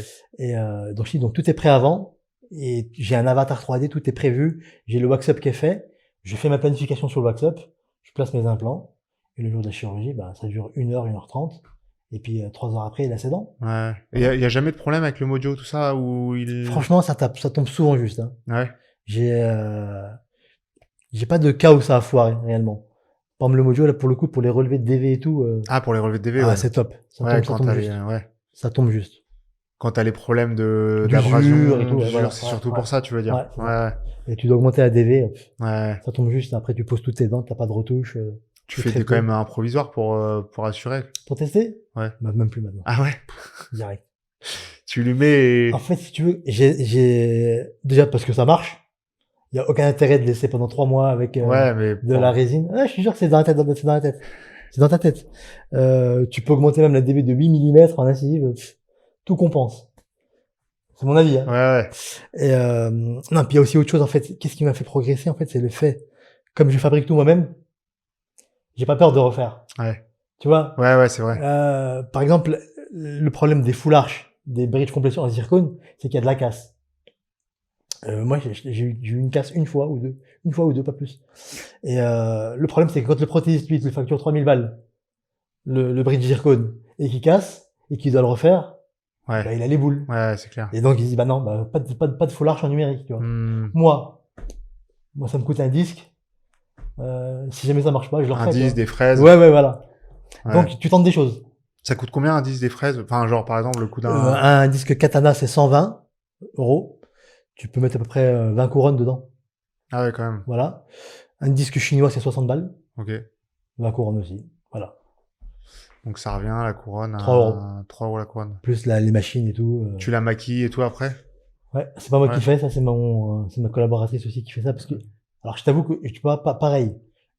Et donc tout est prêt avant. Et j'ai un avatar 3D, tout est prévu. J'ai le wax-up qui est fait. Je fais ma planification sur le wax-up. Je place mes implants. Et le jour de la chirurgie, bah, ça dure 1 heure, 1h30. Et puis 3 heures après, il a ses dents. Ouais. Et y a jamais de problème avec le Mojo, tout ça, où il... Franchement, ça tombe souvent juste. Hein. Ouais. J'ai pas de cas où ça a foiré réellement. Par exemple, le Mojo, là, pour le coup, pour les relevés de DV et tout. Ah, pour les relevés de DV, ouais. C'est top. Ça tombe t'as juste. ouais. Ça tombe juste. Quand t'as les problèmes D'usure d'abrasion et tout, d'usure, voilà. c'est surtout pour ça, tu veux dire. Ouais, c'est ça. Et tu dois augmenter la DV. Ouais. Ça tombe juste. Après, tu poses toutes tes dents, t'as pas de retouche. Tu fais quand même un provisoire pour assurer. Pour tester? Ouais. Bah, même plus maintenant. Ah ouais? Direct. Tu lui mets... En fait, si tu veux, déjà parce que ça marche. Il y a aucun intérêt de laisser pendant 3 mois avec la résine. Ouais, je suis sûr que c'est dans la tête, c'est dans la tête. C'est dans ta tête. Tu peux augmenter même la DV de 8 mm en incisive. Tout compense. C'est mon avis. Hein. Ouais. Et non, puis il y a aussi autre chose en fait. Qu'est-ce qui m'a fait progresser en fait, c'est le fait, comme je fabrique tout moi-même, j'ai pas peur de refaire. Ouais. Tu vois? Ouais, c'est vrai. Par exemple, le problème des full arch, des bridge complexion en zircone, c'est qu'il y a de la casse. Moi, j'ai eu une casse une fois ou deux, pas plus. Et le problème, c'est que quand le prothésiste, lui, il te facture 3000 balles, le bridge zircone, et qu'il casse, et qu'il doit le refaire, ouais. Bah, il a les boules. Ouais, c'est clair. Et donc, il dit, bah non, bah, pas de full arch en numérique, tu vois. Moi, ça me coûte un disque. Si jamais ça marche pas, je le refais. Un disque, des fraises. Ouais, voilà. Ouais. Donc, tu tentes des choses. Ça coûte combien un disque des fraises? Enfin, genre, par exemple, le coût d'un... Un disque Katana, c'est 120 €. Tu peux mettre à peu près 20 couronnes dedans. Ah ouais, quand même. Voilà. Un disque chinois, c'est 60 balles. Ok. 20 couronnes aussi. Voilà. Donc ça revient, la couronne, 3 €. 3 € la couronne. Plus les machines et tout. Tu la maquilles et tout après? Ouais, c'est pas moi qui fais ça, c'est ma collaboratrice aussi qui fait ça parce que, alors je t'avoue que tu vois, pas pareil.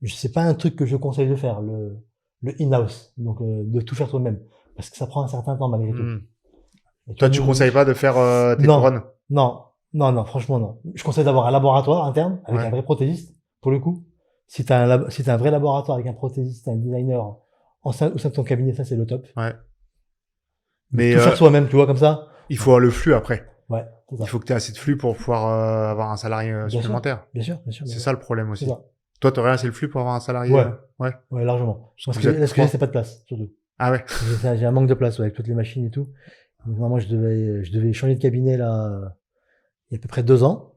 C'est pas un truc que je conseille de faire, le in-house. Donc, de tout faire toi-même. Parce que ça prend un certain temps malgré tout. Et toi, tu conseilles pas de faire tes couronnes? Non, franchement, non. Je conseille d'avoir un laboratoire interne avec un vrai prothésiste, pour le coup. Si t'as un vrai laboratoire avec un prothésiste, un designer, au sein de ton cabinet, ça, c'est le top. Ouais. Mais tout faire soi-même, tu vois, comme ça. Il faut avoir le flux après. Ouais, c'est ça. Il faut que tu aies assez de flux pour pouvoir avoir un salarié supplémentaire. Bien sûr. C'est ça le problème aussi. Ça. Toi, t'aurais assez le flux pour avoir un salarié? Ouais, largement. Parce que là, ce que j'ai, c'est pas de place, surtout. Ah ouais? J'ai un manque de place, avec toutes les machines et tout. Donc, moi, je devais changer de cabinet, là, il y a à peu près 2 ans.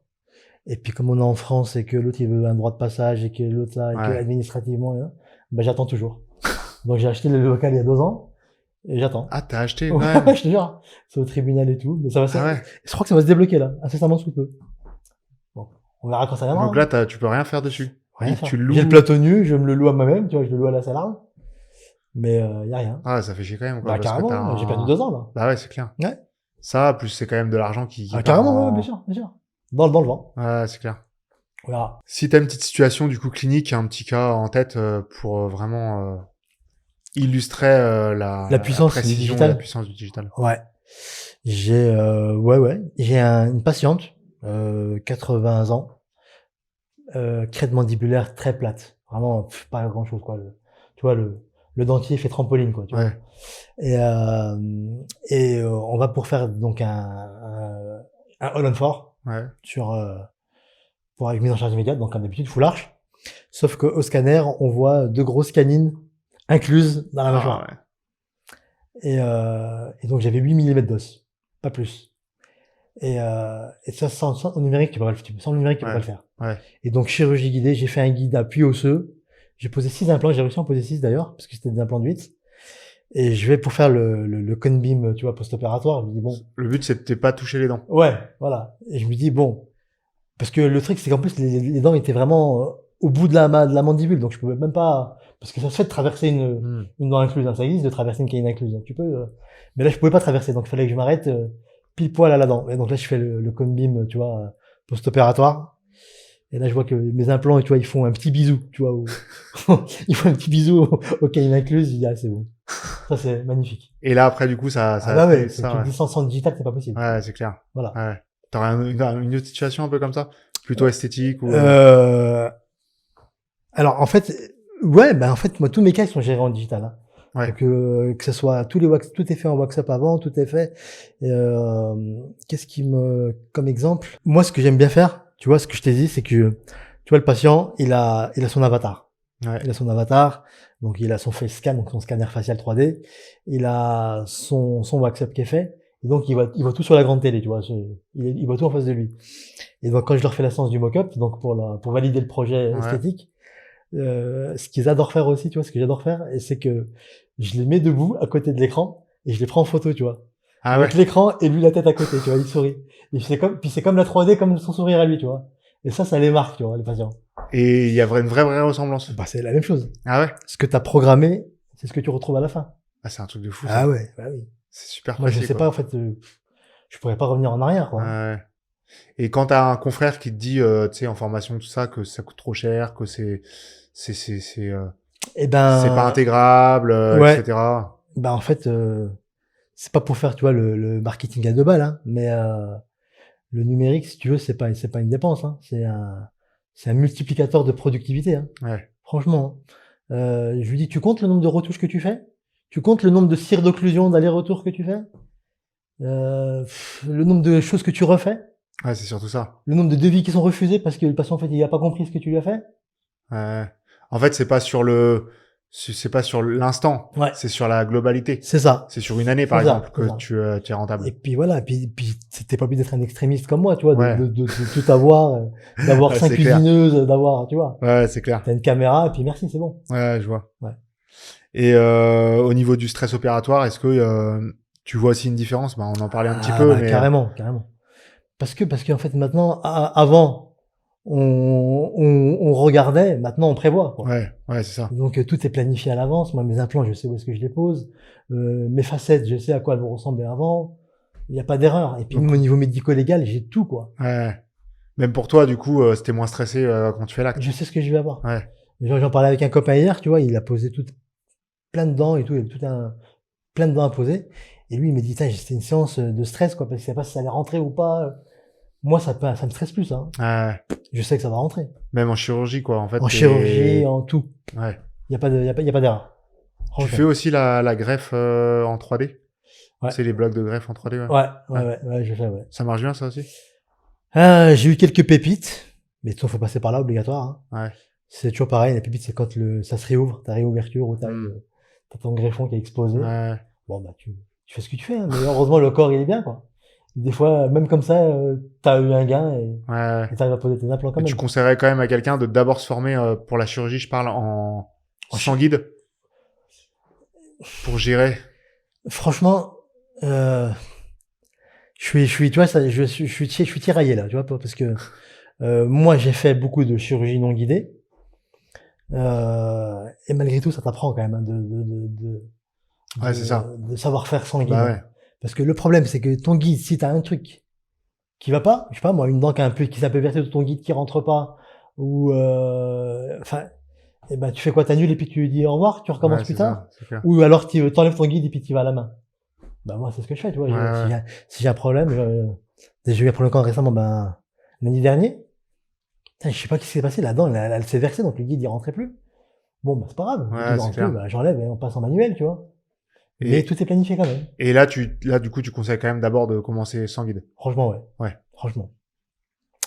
Et puis, comme on est en France et que l'autre, il veut un droit de passage et que l'autre, là, et que administrativement, bah, j'attends toujours. Donc, j'ai acheté le local il y a 2 ans. Et j'attends. Ah, t'as acheté quand même? Je te jure. C'est au tribunal et tout. Mais ça va je crois que ça va se débloquer, là, incessamment sous peu. Bon. On verra quand ça viendra. Donc là, tu peux rien faire dessus. Rien faire. Tu loues. J'ai le plateau nu, je me le loue à moi-même, tu vois, je le loue à la salle. Mais, y a rien. Ah, ça fait chier quand même, quoi. Bah, carrément, j'ai perdu 2 ans, là. Bah ouais, c'est clair. Ouais. Ça, plus c'est quand même de l'argent qui carrément, ouais, bien sûr. Dans le vent. Ouais, c'est clair. Voilà. Si t'as une petite situation, du coup, clinique, un petit cas en tête, pour vraiment, illustrer la puissance du digital. La puissance du digital. Ouais. J'ai une patiente, 80 ans, crête mandibulaire très plate. Vraiment, pas grand chose, quoi. Tu vois, le dentier fait trampoline, quoi, tu vois. Et on va pour faire, donc, un all-on-4. Ouais. Pour avec mise en charge immédiate, donc, comme d'habitude, full arch. Sauf qu'au scanner, on voit 2 grosses canines incluses dans la mâchoire. Et donc, j'avais 8 mm d'os. Pas plus. Et ça, sans le numérique, tu peux pas le faire. Ouais. Et donc, chirurgie guidée, j'ai fait un guide appui osseux. J'ai posé 6 implants, j'ai réussi à en poser 6 d'ailleurs, parce que c'était des implants de 8. Et je vais pour faire le cone beam, tu vois, post-opératoire. Je me dis bon. Le but, c'était pas toucher les dents. Ouais, voilà. Et je me dis bon, parce que le truc, c'est qu'en plus les dents étaient vraiment au bout de la mandibule, donc je pouvais même pas, parce que ça se fait de traverser une dent incluse, hein, ça existe de traverser une canine incluse, hein, tu peux, mais là je pouvais pas traverser, donc il fallait que je m'arrête pile poil à la dent. Et donc là je fais le cone beam, tu vois, post-opératoire. Et là je vois que mes implants, tu vois, ils font un petit bisou, tu vois, ils font un petit bisou aux canines incluses. Je dis ah c'est bon, ça c'est magnifique. Et là après du coup ça Ah bah ouais, c'est ça, une licence en digital, c'est pas possible. ouais, c'est clair. Voilà. Ouais. T'aurais une autre situation un peu comme ça, plutôt esthétique ou Alors en fait, ouais, ben en fait moi tous mes cas ils sont gérés en digital. Hein. ouais. Donc que ce soit tout est fait en WhatsApp avant, tout est fait. Et, qu'est-ce qui me, comme exemple, moi ce que j'aime bien faire, tu vois, ce que je t'ai dit, c'est que tu vois le patient, il a son avatar. Ouais. Il a son avatar, donc il a son face scan, donc son scanner facial 3D. Il a son WhatsApp qui est fait. Et donc il voit tout sur la grande télé, tu vois. Il voit tout en face de lui. Et donc quand je leur fais la séance du mock-up, donc pour valider le projet esthétique, ce qu'ils adorent faire aussi, tu vois, ce que j'adore faire, c'est que je les mets debout à côté de l'écran et je les prends en photo, tu vois. Ah avec ouais. l'écran et lui la tête à côté, tu vois, il sourit. Et c'est comme la 3D, comme son sourire à lui, tu vois. Et ça les marque, tu vois, les patients. Et il y a une vraie ressemblance. Bah c'est la même chose. Ah ouais. Ce que t'as programmé, c'est ce que tu retrouves à la fin. Ah c'est un truc de fou. Ah ça. ouais, bah oui. C'est super. Moi précis, je sais quoi. pas en fait, je pourrais pas revenir en arrière, quoi. Ouais. Et quand t'as un confrère qui te dit, tu sais, en formation tout ça, que ça coûte trop cher, que c'est Et ben c'est pas intégrable, ouais. etc. Bah en fait, c'est pas pour faire, tu vois, le marketing à 2 balles, hein, mais le numérique, si tu veux, c'est pas une dépense, hein, c'est un multiplicateur de productivité, hein, Ouais. franchement. Hein. Je lui dis, tu comptes le nombre de retouches que tu fais? Tu comptes le nombre de cires d'occlusion d'aller-retour que tu fais? Le nombre de choses que tu refais? Ouais, c'est surtout ça. Le nombre de devis qui sont refusés parce que le patient, en fait, il a pas compris ce que tu lui as fait? Ouais. En fait, c'est pas sur l'instant. Ouais. C'est sur la globalité. C'est ça. C'est sur une année, par C'est ça, exemple, c'est que ça. tu es rentable. Et puis voilà, puis t'es pas obligé d'être un extrémiste comme moi, tu vois, Ouais. de tout avoir, d'avoir Ouais, 5 c'est clair. cuisineuses, d'avoir, tu vois. Ouais, c'est clair. T'as une caméra et puis merci, c'est bon. Ouais, je vois. Ouais. Et au niveau du stress opératoire, est-ce que tu vois aussi une différence? Bah, on en parlait un petit peu, Bah, mais carrément. Parce qu'en fait maintenant, avant, on regardait, maintenant on prévoit, quoi. ouais, c'est ça. Donc tout est planifié à l'avance. Moi, mes implants, je sais où est-ce que je les pose. Mes facettes, je sais à quoi elles vont ressembler avant. Il n'y a pas d'erreur. Et puis Donc- même au niveau médico-légal, j'ai tout, quoi. Ouais. Même pour toi, du coup, c'était moins stressé quand tu fais l'acte. Je sais ce que je vais avoir. Ouais. J'en parlais avec un copain hier, tu vois, il a posé plein de dents et tout, il a plein de dents à poser. Et lui, il me dit, c'était une séance de stress, quoi, parce que je sais pas si ça allait rentrer ou pas. Moi, ça me stresse plus, hein. Ouais. Je sais que ça va rentrer. Même en chirurgie, quoi. En fait, En chirurgie, en tout. Ouais. Il y a pas d'erreur. Tu Franchement. fais aussi la greffe en 3D? Ouais. C'est les blocs de greffe en 3D, ouais. Ouais, je fais, ouais. Ça marche bien, ça aussi? J'ai eu quelques pépites, mais de toute façon, faut passer par là, obligatoire, hein. Ouais. C'est toujours pareil, les pépites, c'est quand ça se réouvre, ta réouverture, ou t'as ton greffon qui a explosé. Ouais. Bon, bah, tu fais ce que tu fais, hein, mais heureusement, le corps, il est bien, quoi. Des fois, même comme ça, t'as eu un gain Ouais. et t'arrives à poser tes implants quand Et même. tu conseillerais quand même à quelqu'un de d'abord se former pour la chirurgie, je parle sans guide? Pour gérer? Franchement, je suis, tu vois, je suis tiraillé là, tu vois, parce que moi, j'ai fait beaucoup de chirurgie non guidée. Et malgré tout, ça t'apprend quand même, hein, Ouais, c'est ça. de savoir faire sans guide. Bah ouais. Parce que le problème, c'est que ton guide, si t'as un truc qui va pas, je sais pas moi, une dent qui s'est un peu versée de ton guide qui rentre pas, ou enfin, et ben tu fais quoi, t'annules et puis tu lui dis au revoir, tu recommences Ouais, plus c'est tard, ça, c'est clair. ou alors tu t'enlèves ton guide et puis tu vas à la main. Bah moi c'est ce que je fais, tu vois. Ouais, Si j'ai un problème, j'ai eu un problème quand récemment, ben l'année dernière, je sais pas ce qui s'est passé, la dent elle s'est versée donc le guide il rentrait plus. Bon bah c'est pas grave, le Ouais, guide c'est rentre clair. plus, bah, j'enlève et on passe en manuel, tu vois. Et- Mais tout est planifié quand même. Et là, du coup, tu conseilles quand même d'abord de commencer sans guide. Franchement, ouais. Ouais. Franchement.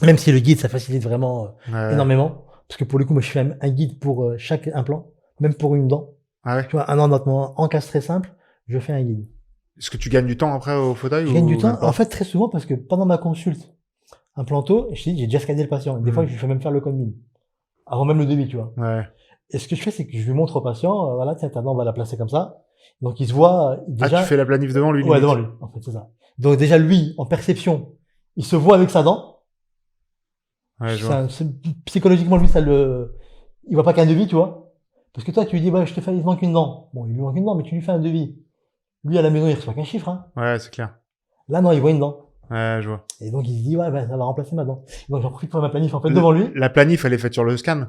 Même si le guide, ça facilite vraiment Ouais. énormément. Parce que pour le coup, moi, je fais un guide pour chaque implant, même pour une dent. Ah ouais? Tu vois, un endottement encastré simple, je fais un guide. Est-ce que tu gagnes du temps après au fauteuil Je gagne du ou temps, même pas? en fait, très souvent, parce que pendant ma consulte implanto, j'ai déjà scanné le patient. Des fois, je lui fais même faire le code mine. Avant même le devis, tu vois. Ouais. Et ce que je fais, c'est que je lui montre au patient, voilà, tiens, ta dent, on va la placer comme ça. Donc, il se voit, déjà. Ah, tu fais la planif devant lui, Ouais, limite. devant lui, en fait, c'est ça. Donc, déjà, lui, en perception, il se voit avec sa dent. Ouais, je vois. Psychologiquement, lui, il voit pas qu'un devis, tu vois. Parce que toi, tu lui dis, bah, je te fais, il te manque une dent. Bon, il lui manque une dent, mais tu lui fais un devis. Lui, à la maison, il reçoit qu'un chiffre, hein. Ouais, c'est clair. Là, non, il voit une dent. Ouais, je vois. Et donc, il se dit, ouais, bah, ça va remplacer ma dent. Donc, j'en profite pour ma planif, en fait, devant lui. La planif, elle est faite sur le scan.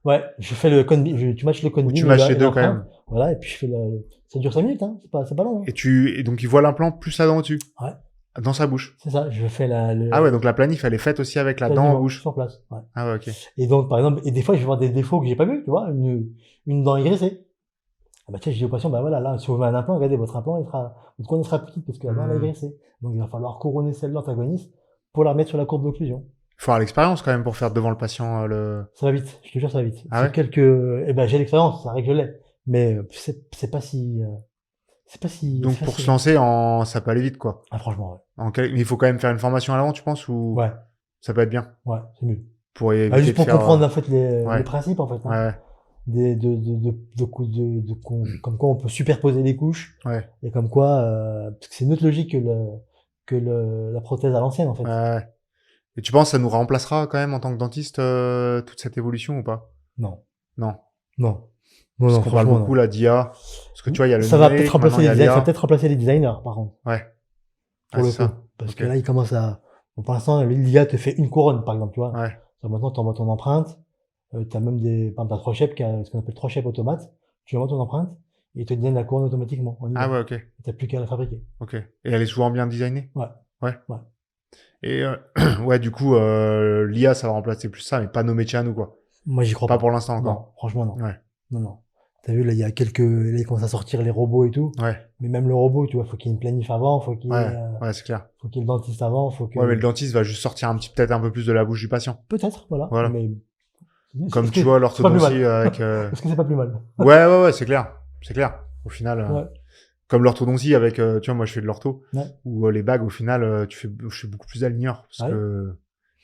Ouais, je fais le code, tu matches le code Ou BIM tu et matches les deux quand l'empreinte. même. Voilà, et puis je fais ça dure 5 minutes, hein. C'est pas long, hein. Et donc, il voit l'implant plus la dent au-dessus. Ouais. Dans sa bouche. C'est ça, je fais Ah ouais, donc la planif, elle est faite aussi avec la dent en bouche. sur place. Ouais. Ah ouais, ok. Et donc, par exemple, et des fois, je vais voir des défauts que j'ai pas vus, tu vois, une dent égressée. Ah bah tiens, je dis au patient, bah voilà, là, si vous mettez un implant, regardez, votre couronne sera petite parce que la dent, elle est égressée. Donc, il va falloir couronner celle de l'antagoniste pour la remettre sur la courbe d'occlusion. Faut avoir l'expérience quand même pour faire devant le patient Ça va vite, je te jure, ça va vite. Ah ouais eh ben, j'ai l'expérience, c'est vrai que je l'ai. Mais, c'est pas si, Donc c'est pour se facile. lancer, ça peut aller vite, quoi. Ah, franchement, ouais. Mais il faut quand même faire une formation à l'avant, tu penses, ou Ouais, ça peut être bien ouais, c'est mieux. pour éviter Bah, juste de pour faire. comprendre, en fait, ouais. les principes, en fait, hein. Ouais, Comme quoi on peut superposer les couches. ouais, Et comme quoi, parce que c'est une autre logique que la prothèse à l'ancienne, en fait. ouais. Et tu penses que ça nous remplacera quand même en tant que dentiste toute cette évolution ou pas? Non. Non. Non. Parce Non, qu'on parle franchement, beaucoup non. là d'IA. Parce que tu vois, il y a le Ça va numérique, peut-être remplacer maintenant il y les a designers, ça va l'IA. peut-être remplacer les designers, par contre. Ouais. Pour Ouais, le c'est coup. ça. Parce Ok. que là, il commence bon, pour l'instant, l'IA te fait une couronne, par exemple, tu vois. Ouais. Donc, maintenant, tu envoies ton empreinte. T'as même par exemple, t'as TroChep, ce qu'on appelle TroChep automate. Tu envoies ton empreinte, et il te donne la couronne automatiquement. Ah ouais, ok. T'as plus qu'à la fabriquer. Ok. Et elle est souvent bien designée? Ouais. Ouais. Ouais. Et ouais, du coup, l'IA, ça va remplacer plus ça, mais pas nos métiers à nous, quoi. Moi, j'y crois Pas pas. pour l'instant encore. Non, franchement, non. Ouais. Non, non. T'as vu, là, il y a là, ils commencent à sortir les robots et tout. Ouais. Mais même le robot, tu vois, faut qu'il y ait une planif avant, Ouais, ouais, c'est clair. faut qu'il y ait le dentiste avant, faut que... Ouais, mais le dentiste va juste sortir peut-être un peu plus de la bouche du patient. Peut-être, voilà. Voilà. Mais... Comme est-ce tu que- vois, c'est pas plus l'orthodontie mal. avec... Est-ce que c'est pas plus mal? Ouais, c'est clair. C'est clair. Au final, Ouais. comme l'orthodontie avec, tu vois, moi je fais de l'ortho, Ouais. où les bagues, au final, je fais beaucoup plus aligneur. Parce Ah ouais. que...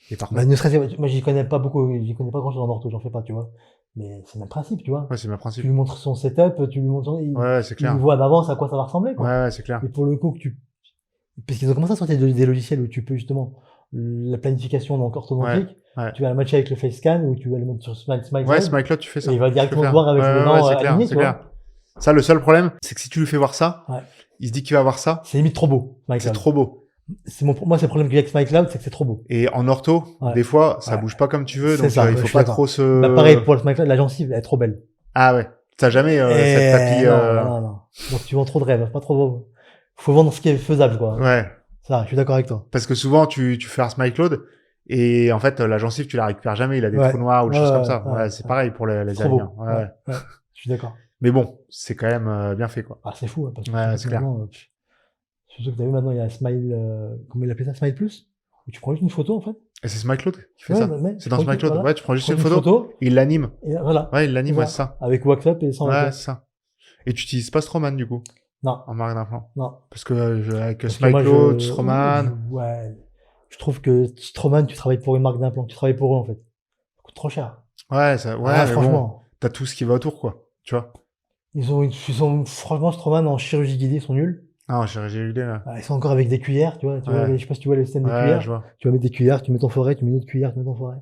Et par Bah, contre, ne serait-ce moi, j'y connais pas beaucoup, j'y connais pas grand-chose en ortho, j'en fais pas, tu vois. Mais c'est le même principe, tu vois. ouais, c'est ma Tu principe. lui montres son setup, tu lui montres Ouais, c'est il clair. voit d'avance à quoi ça va ressembler, quoi. Ouais, c'est clair. Et pour le coup, parce qu'ils ont commencé à sortir des logiciels où tu peux justement, la planification donc orthodontique, Ouais. tu vas la matcher avec le face scan ou tu vas le mettre sur Smile Ouais, ce mec-là, tu fais ça. et il va Tu directement peux te voir avec faire. les Ouais, dents c'est clair, alignées, c'est tu vois. clair. Ça, le seul problème, c'est que si tu lui fais voir ça, Ouais. il se dit qu'il va voir ça, C'est limite trop beau, c'est SmileCloud. trop beau. Moi, c'est le problème que j'ai avec SmileCloud, c'est que c'est trop beau. Et en ortho, Ouais. des fois, ça Ouais. bouge pas comme tu veux, C'est donc ça, il je faut suis pas d'accord. trop se... Bah, pareil, pour le SmileCloud, la gencive, elle est trop belle. Ah ouais. T'as jamais cette tapis... Non. Donc, tu vends trop de rêves, pas trop beau. Faut vendre ce qui est faisable, quoi. Ouais. Ça, je suis d'accord avec toi. Parce que souvent, tu fais un SmileCloud, et en fait, la gencive, tu la récupères jamais, il a des Ouais. trous noirs ou des Ouais, choses comme ouais, ça. ouais. Ouais, c'est pareil pour les Trop beau. alignants. Ouais. Je suis d'accord. Mais bon, c'est quand même bien fait, quoi. Ah, c'est fou, hein, parce que Ouais, surtout c'est que clair. maintenant, surtout que t'as vu maintenant, il y a Smile, comment il appelait ça, Smile Plus? Où tu prends juste une photo, en fait. Et c'est SmileCloud qui fait Ouais, ça? mais C'est tu dans prends SmileCloud. voilà. Ouais, tu prends juste Tu une prends photo, il l'anime. et voilà. Ouais, il l'anime, C'est ouais, ça. c'est ça. Avec WhatsApp et sans Ouais, WhatsApp. c'est ça. Et tu utilises pas Stroman, du coup, Non, en marque d'implant. non. Parce que avec Parce que moi, SmileCloud, Stroman... ouais. Je trouve que Stroman, tu travailles pour une marque d'implant. Tu travailles pour eux, en fait. Ça coûte trop cher. Ouais, Ah, mais bon, franchement. t'as tout ce qui va autour, quoi. Tu vois? Franchement, Stroman en chirurgie guidée, ils sont nuls. Ah, j'ai eu l'idée, là. Ah, ils sont encore avec des cuillères, tu vois. Ouais. Je sais pas si tu vois le système des Ouais, cuillères. je vois. Tu vas mettre des cuillères, tu mets ton forêt, tu mets une autre cuillère, tu mets ton forêt.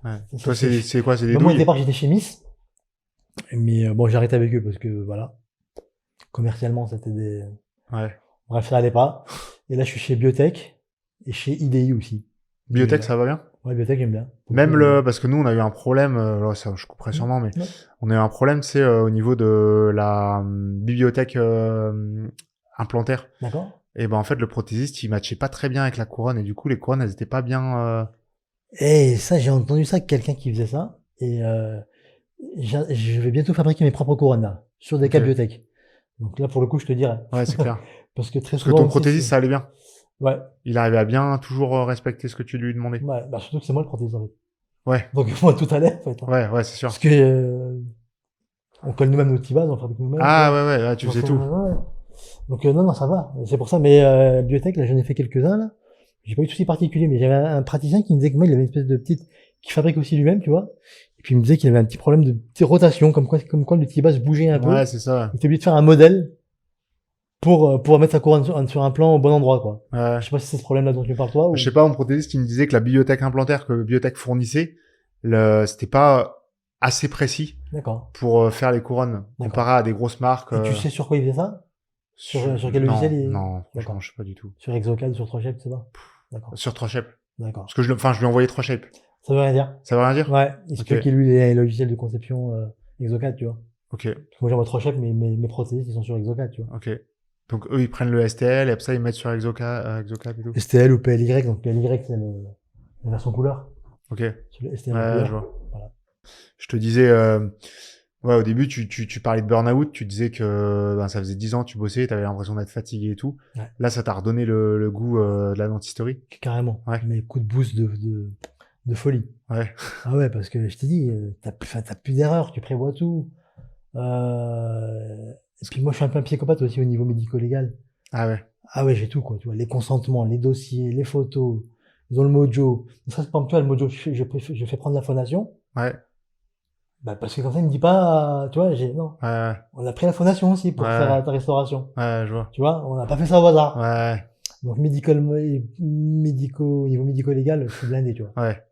Ouais. Ça, Toi, c'est- c'est quoi? C'est des Bah, moi, au douilles? départ, j'étais chez Miss. Mais bon, j'ai arrêté avec eux parce que, voilà. Commercialement, c'était des... Ouais. Bref, ça allait pas. Et là, je suis chez Biotech et chez IDI aussi. Biotech, Et, ça va bien? Ouais, Biotech, j'aime bien. Même parce que nous, on a eu un problème, là, ça, je couperai sûrement, mais Ouais. on a eu un problème, c'est au niveau de la bibliothèque implantaire. D'accord. Et ben, en fait, le prothésiste, il matchait pas très bien avec la couronne, et du coup, les couronnes, elles étaient pas bien, Et ça, j'ai entendu ça, quelqu'un qui faisait ça. Et je vais bientôt fabriquer mes propres couronnes, là, sur des cas Ok. Biotech. Donc là, pour le coup, je te dirais. Ouais, c'est clair. Parce que très Parce que souvent. ton aussi, prothésiste, ça allait bien. Ouais. Il arrivait à bien toujours respecter ce que tu lui demandais. Ouais. Bah, surtout que c'est moi le prothésiste, en fait. Ouais. Donc, moi, tout allait, en fait. Hein. Ouais, c'est sûr. Parce que, on colle nous-mêmes nos petits vases, on fabrique nous-mêmes. Ah, ouais, tu Donc, faisais tout. ouais. Donc, non, ça va. C'est pour ça. Mais Biotech, là, j'en ai fait quelques-uns, là. J'ai pas eu de soucis particuliers, mais j'avais un praticien qui me disait que moi, il avait une espèce de petite qui fabrique aussi lui-même, tu vois. Et puis il me disait qu'il avait un petit problème de petite rotation, comme quoi le tibia se bougeait un peu. Ouais, c'est ça. Il était obligé de faire un modèle pour mettre sa couronne sur un plan au bon endroit, quoi. Ouais. Je sais pas si c'est ce problème-là dont tu parles toi. Ou... Je sais pas, mon prothésiste, il me disait que la bibliothèque implantaire que Biotech fournissait, c'était pas assez précis D'accord. pour faire les couronnes, D'accord. comparé à des grosses marques. Et tu sais sur quoi il faisait ça? Sur quel non, logiciel il... Non, franchement, D'accord. je sais pas du tout. Sur Exocad, sur 3Shape, c'est pas? D'accord. Sur 3Shape. D'accord. Parce que je lui ai envoyé 3Shape. Ça veut rien dire. Ça veut rien dire? Ouais. Il se peut qu'il lui ait un logiciel de conception Exocad, tu vois. Ok. Parce que moi j'envoie 3Shape, mais mes prothésistes ils sont sur Exocad, tu vois. Ok. Donc eux ils prennent le STL et après ça ils mettent sur Exocad et tout. STL ou PLY, donc PLY c'est la version couleur. Ok. Sur le STL Ouais, couleur. je vois. Voilà. Je te disais, ouais, au début, tu parlais de burn-out, tu disais que ça faisait 10 ans que tu bossais, t'avais l'impression d'être fatigué et tout. Ouais. Là, ça t'a redonné le goût de la dentisterie. Carrément. Ouais. Mais coup de boost de folie. Ouais. Ah ouais, parce que je t'ai dit, t'as plus d'erreurs, tu prévois tout. Et puis moi, je suis un peu un psychopathe aussi au niveau médico-légal. Ah ouais. Ah ouais, j'ai tout, quoi. Tu vois, les consentements, les dossiers, les photos, ils ont le mojo. Ça, c'est pas tu vois, le mojo, je fais prendre la fondation. Ouais. Bah, parce que comme ça, il me dit pas, tu vois, non. Ouais. On a pris la fondation aussi pour faire ta restauration. Ouais, je vois. Tu vois, on n'a pas fait ça au hasard. Ouais. Donc, au niveau médico-légal, je suis blindé, tu vois. Ouais.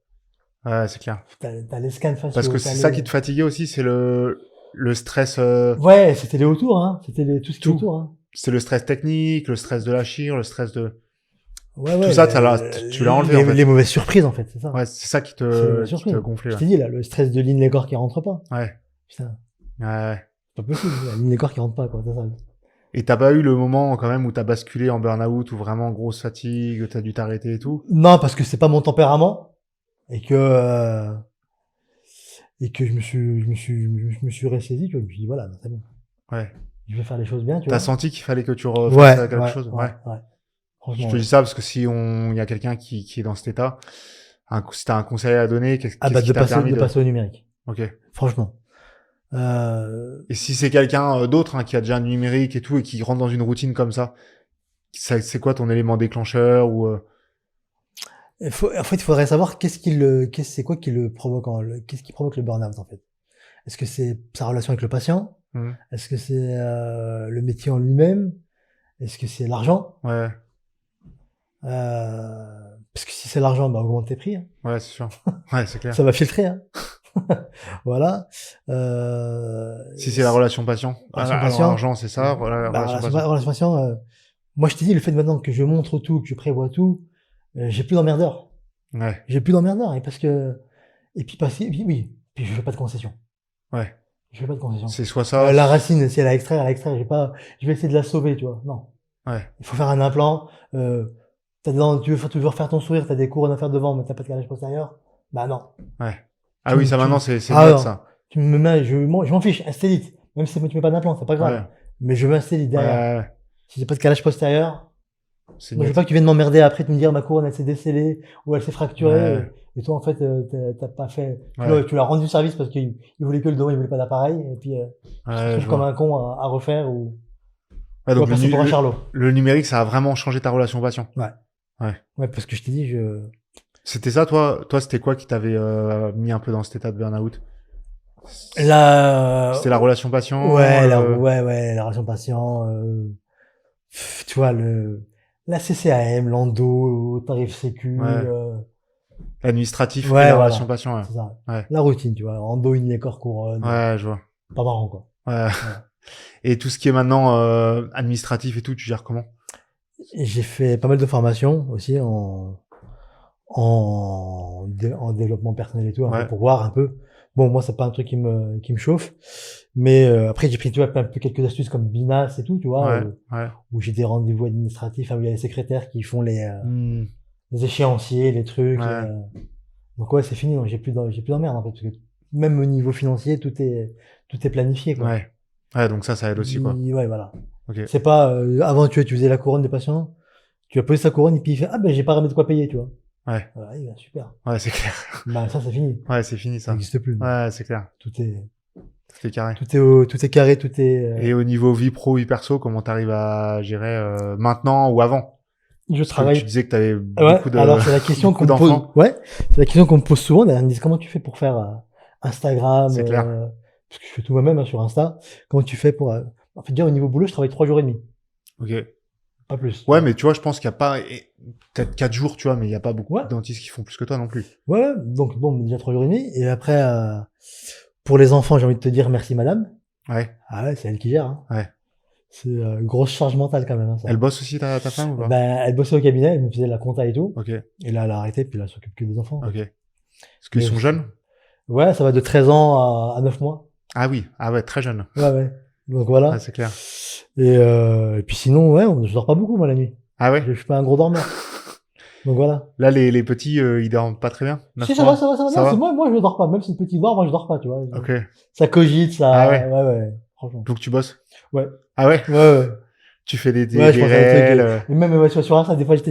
Ouais, c'est clair. T'as les scans faciaux. Parce que c'est ça qui te fatiguait aussi, c'est le stress. Ouais, c'était les autour, hein. C'était tout ce qui est autour, hein. C'est le stress technique, le stress de la chire, le stress de... Ouais, tout ça, tu l'as enlevé, en fait. Les mauvaises surprises, en fait, c'est ça. Ouais, c'est ça qui te gonflait. Je t'ai dit, là, le stress de l'Inlegor qui rentre pas. Ouais. Putain. Ouais. C'est pas possible, l'Inlegor qui rentre pas, quoi, c'est ça. Et t'as pas eu le moment, quand même, où t'as basculé en burn-out, ou vraiment grosse fatigue, t'as dû t'arrêter et tout? Non, parce que c'est pas mon tempérament. Et que je me suis ressaisi, tu vois. Je me suis dit, voilà, c'est bon. Ouais. Je vais faire les choses bien, tu vois. T'as senti qu'il fallait que tu refasses quelque chose? Ouais. Je te dis ça parce que si il y a quelqu'un qui est dans cet état, si t'as un conseil à donner, qu'est-ce qui t'a permis de passer au numérique. Ok. Franchement. Et si c'est quelqu'un d'autre, qui a déjà un numérique et tout, et qui rentre dans une routine comme ça, c'est quoi ton élément déclencheur ou En fait, il faudrait savoir c'est quoi qui le provoque, qu'est-ce qui provoque le burn-out, en fait. Est-ce que c'est sa relation avec le patient? Est-ce que c'est le métier en lui-même? Est-ce que c'est l'argent? Ouais. Parce que si c'est l'argent, bah augmente tes prix. Hein. Ouais, c'est sûr. Ouais, c'est clair. Ça va filtrer. Hein. Voilà. Si c'est la relation patient. L'argent, c'est ça. Relation patient. Moi, je t'ai dit, le fait maintenant que je montre tout, que je prévois tout, j'ai plus d'emmerdeur. Ouais. J'ai plus d'emmerdeur. Et puis je fais pas de concession. Ouais. Je fais pas de concession. C'est soit ça. La racine, si elle a extrait, je vais essayer de la sauver, tu vois. Non. Ouais. Il faut faire un implant. Tu veux refaire ton sourire, t'as des couronnes à faire devant, mais t'as pas de calage postérieur. Bah non. Ouais. Ah oui, ça maintenant, c'est net, ça. Tu me mets, je m'en fiche, un stélite. Même si tu mets pas d'implant, c'est pas grave. Ouais. Mais je veux un stélite derrière. Ouais. Si j'ai pas de calage postérieur, moi, je veux pas que tu viennes m'emmerder après, tu me dire ma couronne elle s'est décellée ou elle s'est fracturée. Ouais. Et toi, en fait, t'as pas fait, tu l'as rendu service parce qu'il voulait que le dos, il voulait pas d'appareil. Et puis, tu te trouves comme un con à refaire ou, donc le numérique, ça a vraiment changé ta relation patient. Ouais, parce que je t'ai dit, C'était ça, toi, c'était quoi qui t'avait mis un peu dans cet état de burn-out? C'était la relation patient? Ouais, la relation patient, tu vois, la CCAM, l'endo, tarif sécu, l'administratif, la relation patient, c'est ça. Ouais. La routine, tu vois, endo, Inlegor, couronne. Ouais, je vois. Pas marrant, quoi. Ouais. Et tout ce qui est maintenant administratif et tout, tu gères comment? J'ai fait pas mal de formations aussi en développement personnel et tout, pour voir un peu. Bon, moi, c'est pas un truc qui me chauffe. Mais après, j'ai pris, tu vois, un peu quelques astuces comme Binas et tout, tu vois, où j'ai des rendez-vous administratifs, où il y a les secrétaires qui font les échéanciers, les trucs. Donc ouais, c'est fini. Donc j'ai plus d'emmerde en fait, parce que même au niveau financier, tout est planifié, quoi. Ouais, donc ça aide aussi, quoi. Ouais, voilà. Okay. C'est pas avant, tu faisais la couronne des patients, tu as posé sa couronne et puis il fait j'ai pas remis de quoi payer, tu vois. Ouais. Voilà, super. Ouais, c'est clair. Bah ça c'est fini. Ouais, c'est fini ça. Ça n'existe plus. Ouais, c'est clair. Tout est carré. Tout est carré, tout est. Et au niveau vie pro, vie perso, comment t'arrives à gérer maintenant ou avant? je Parce que travaille. tu disais que tu avais Ouais, beaucoup de alors c'est la question beaucoup qu'on me pose. d'enfants. Ouais, c'est la question qu'on me pose souvent. D'ailleurs, ils me disent comment tu fais pour faire Instagram, C'est clair. parce que je fais tout moi-même hein, sur Insta. Comment tu fais pour en fait, déjà au niveau boulot, je travaille 3 jours et demi, Ok. pas plus. Tu Ouais, vois. mais tu vois, je pense qu'il y a pas peut-être 4 jours, tu vois, mais il y a pas beaucoup Ouais, de dentistes qui font plus que toi non plus. ouais, ouais. Donc bon, déjà 3 jours et demi. Et après, pour les enfants, j'ai envie de te dire merci madame. Ouais. Ah ouais, c'est elle qui gère. Hein. Ouais. C'est grosse charge mentale quand même. Hein, Elle ça. bosse aussi ta femme ou pas? Ben, elle bossait au cabinet, elle me faisait la compta et tout. Ok. Et là, elle a arrêté, puis là, elle s'occupe que des enfants. Ok. Est-ce qu'ils Mais sont jeunes? ouais, ça va de 13 ans à 9 mois. Ah oui. Ah ouais, très jeunes. Ouais, ouais. Donc Ah, voilà. c'est clair. Et puis sinon, ouais, je dors pas beaucoup, moi, la nuit. Ah ouais? Je suis pas un gros dormeur. Donc voilà. Là, les petits, ils dorment pas très bien? 9 Si, ça va, mois? ça va, ça va. Ça Non, c'est va? moi, je dors pas. Même si le petit dort, moi, je dors pas, tu vois. Ok. Ça cogite, Ah ça, ouais. ouais, ouais. Franchement. Donc tu bosses? Ouais. Ah ouais? Ouais, ouais. Tu fais des Ouais, je pense à des trucs. réels, Et même, ouais, sur Insta, des fois, j'ai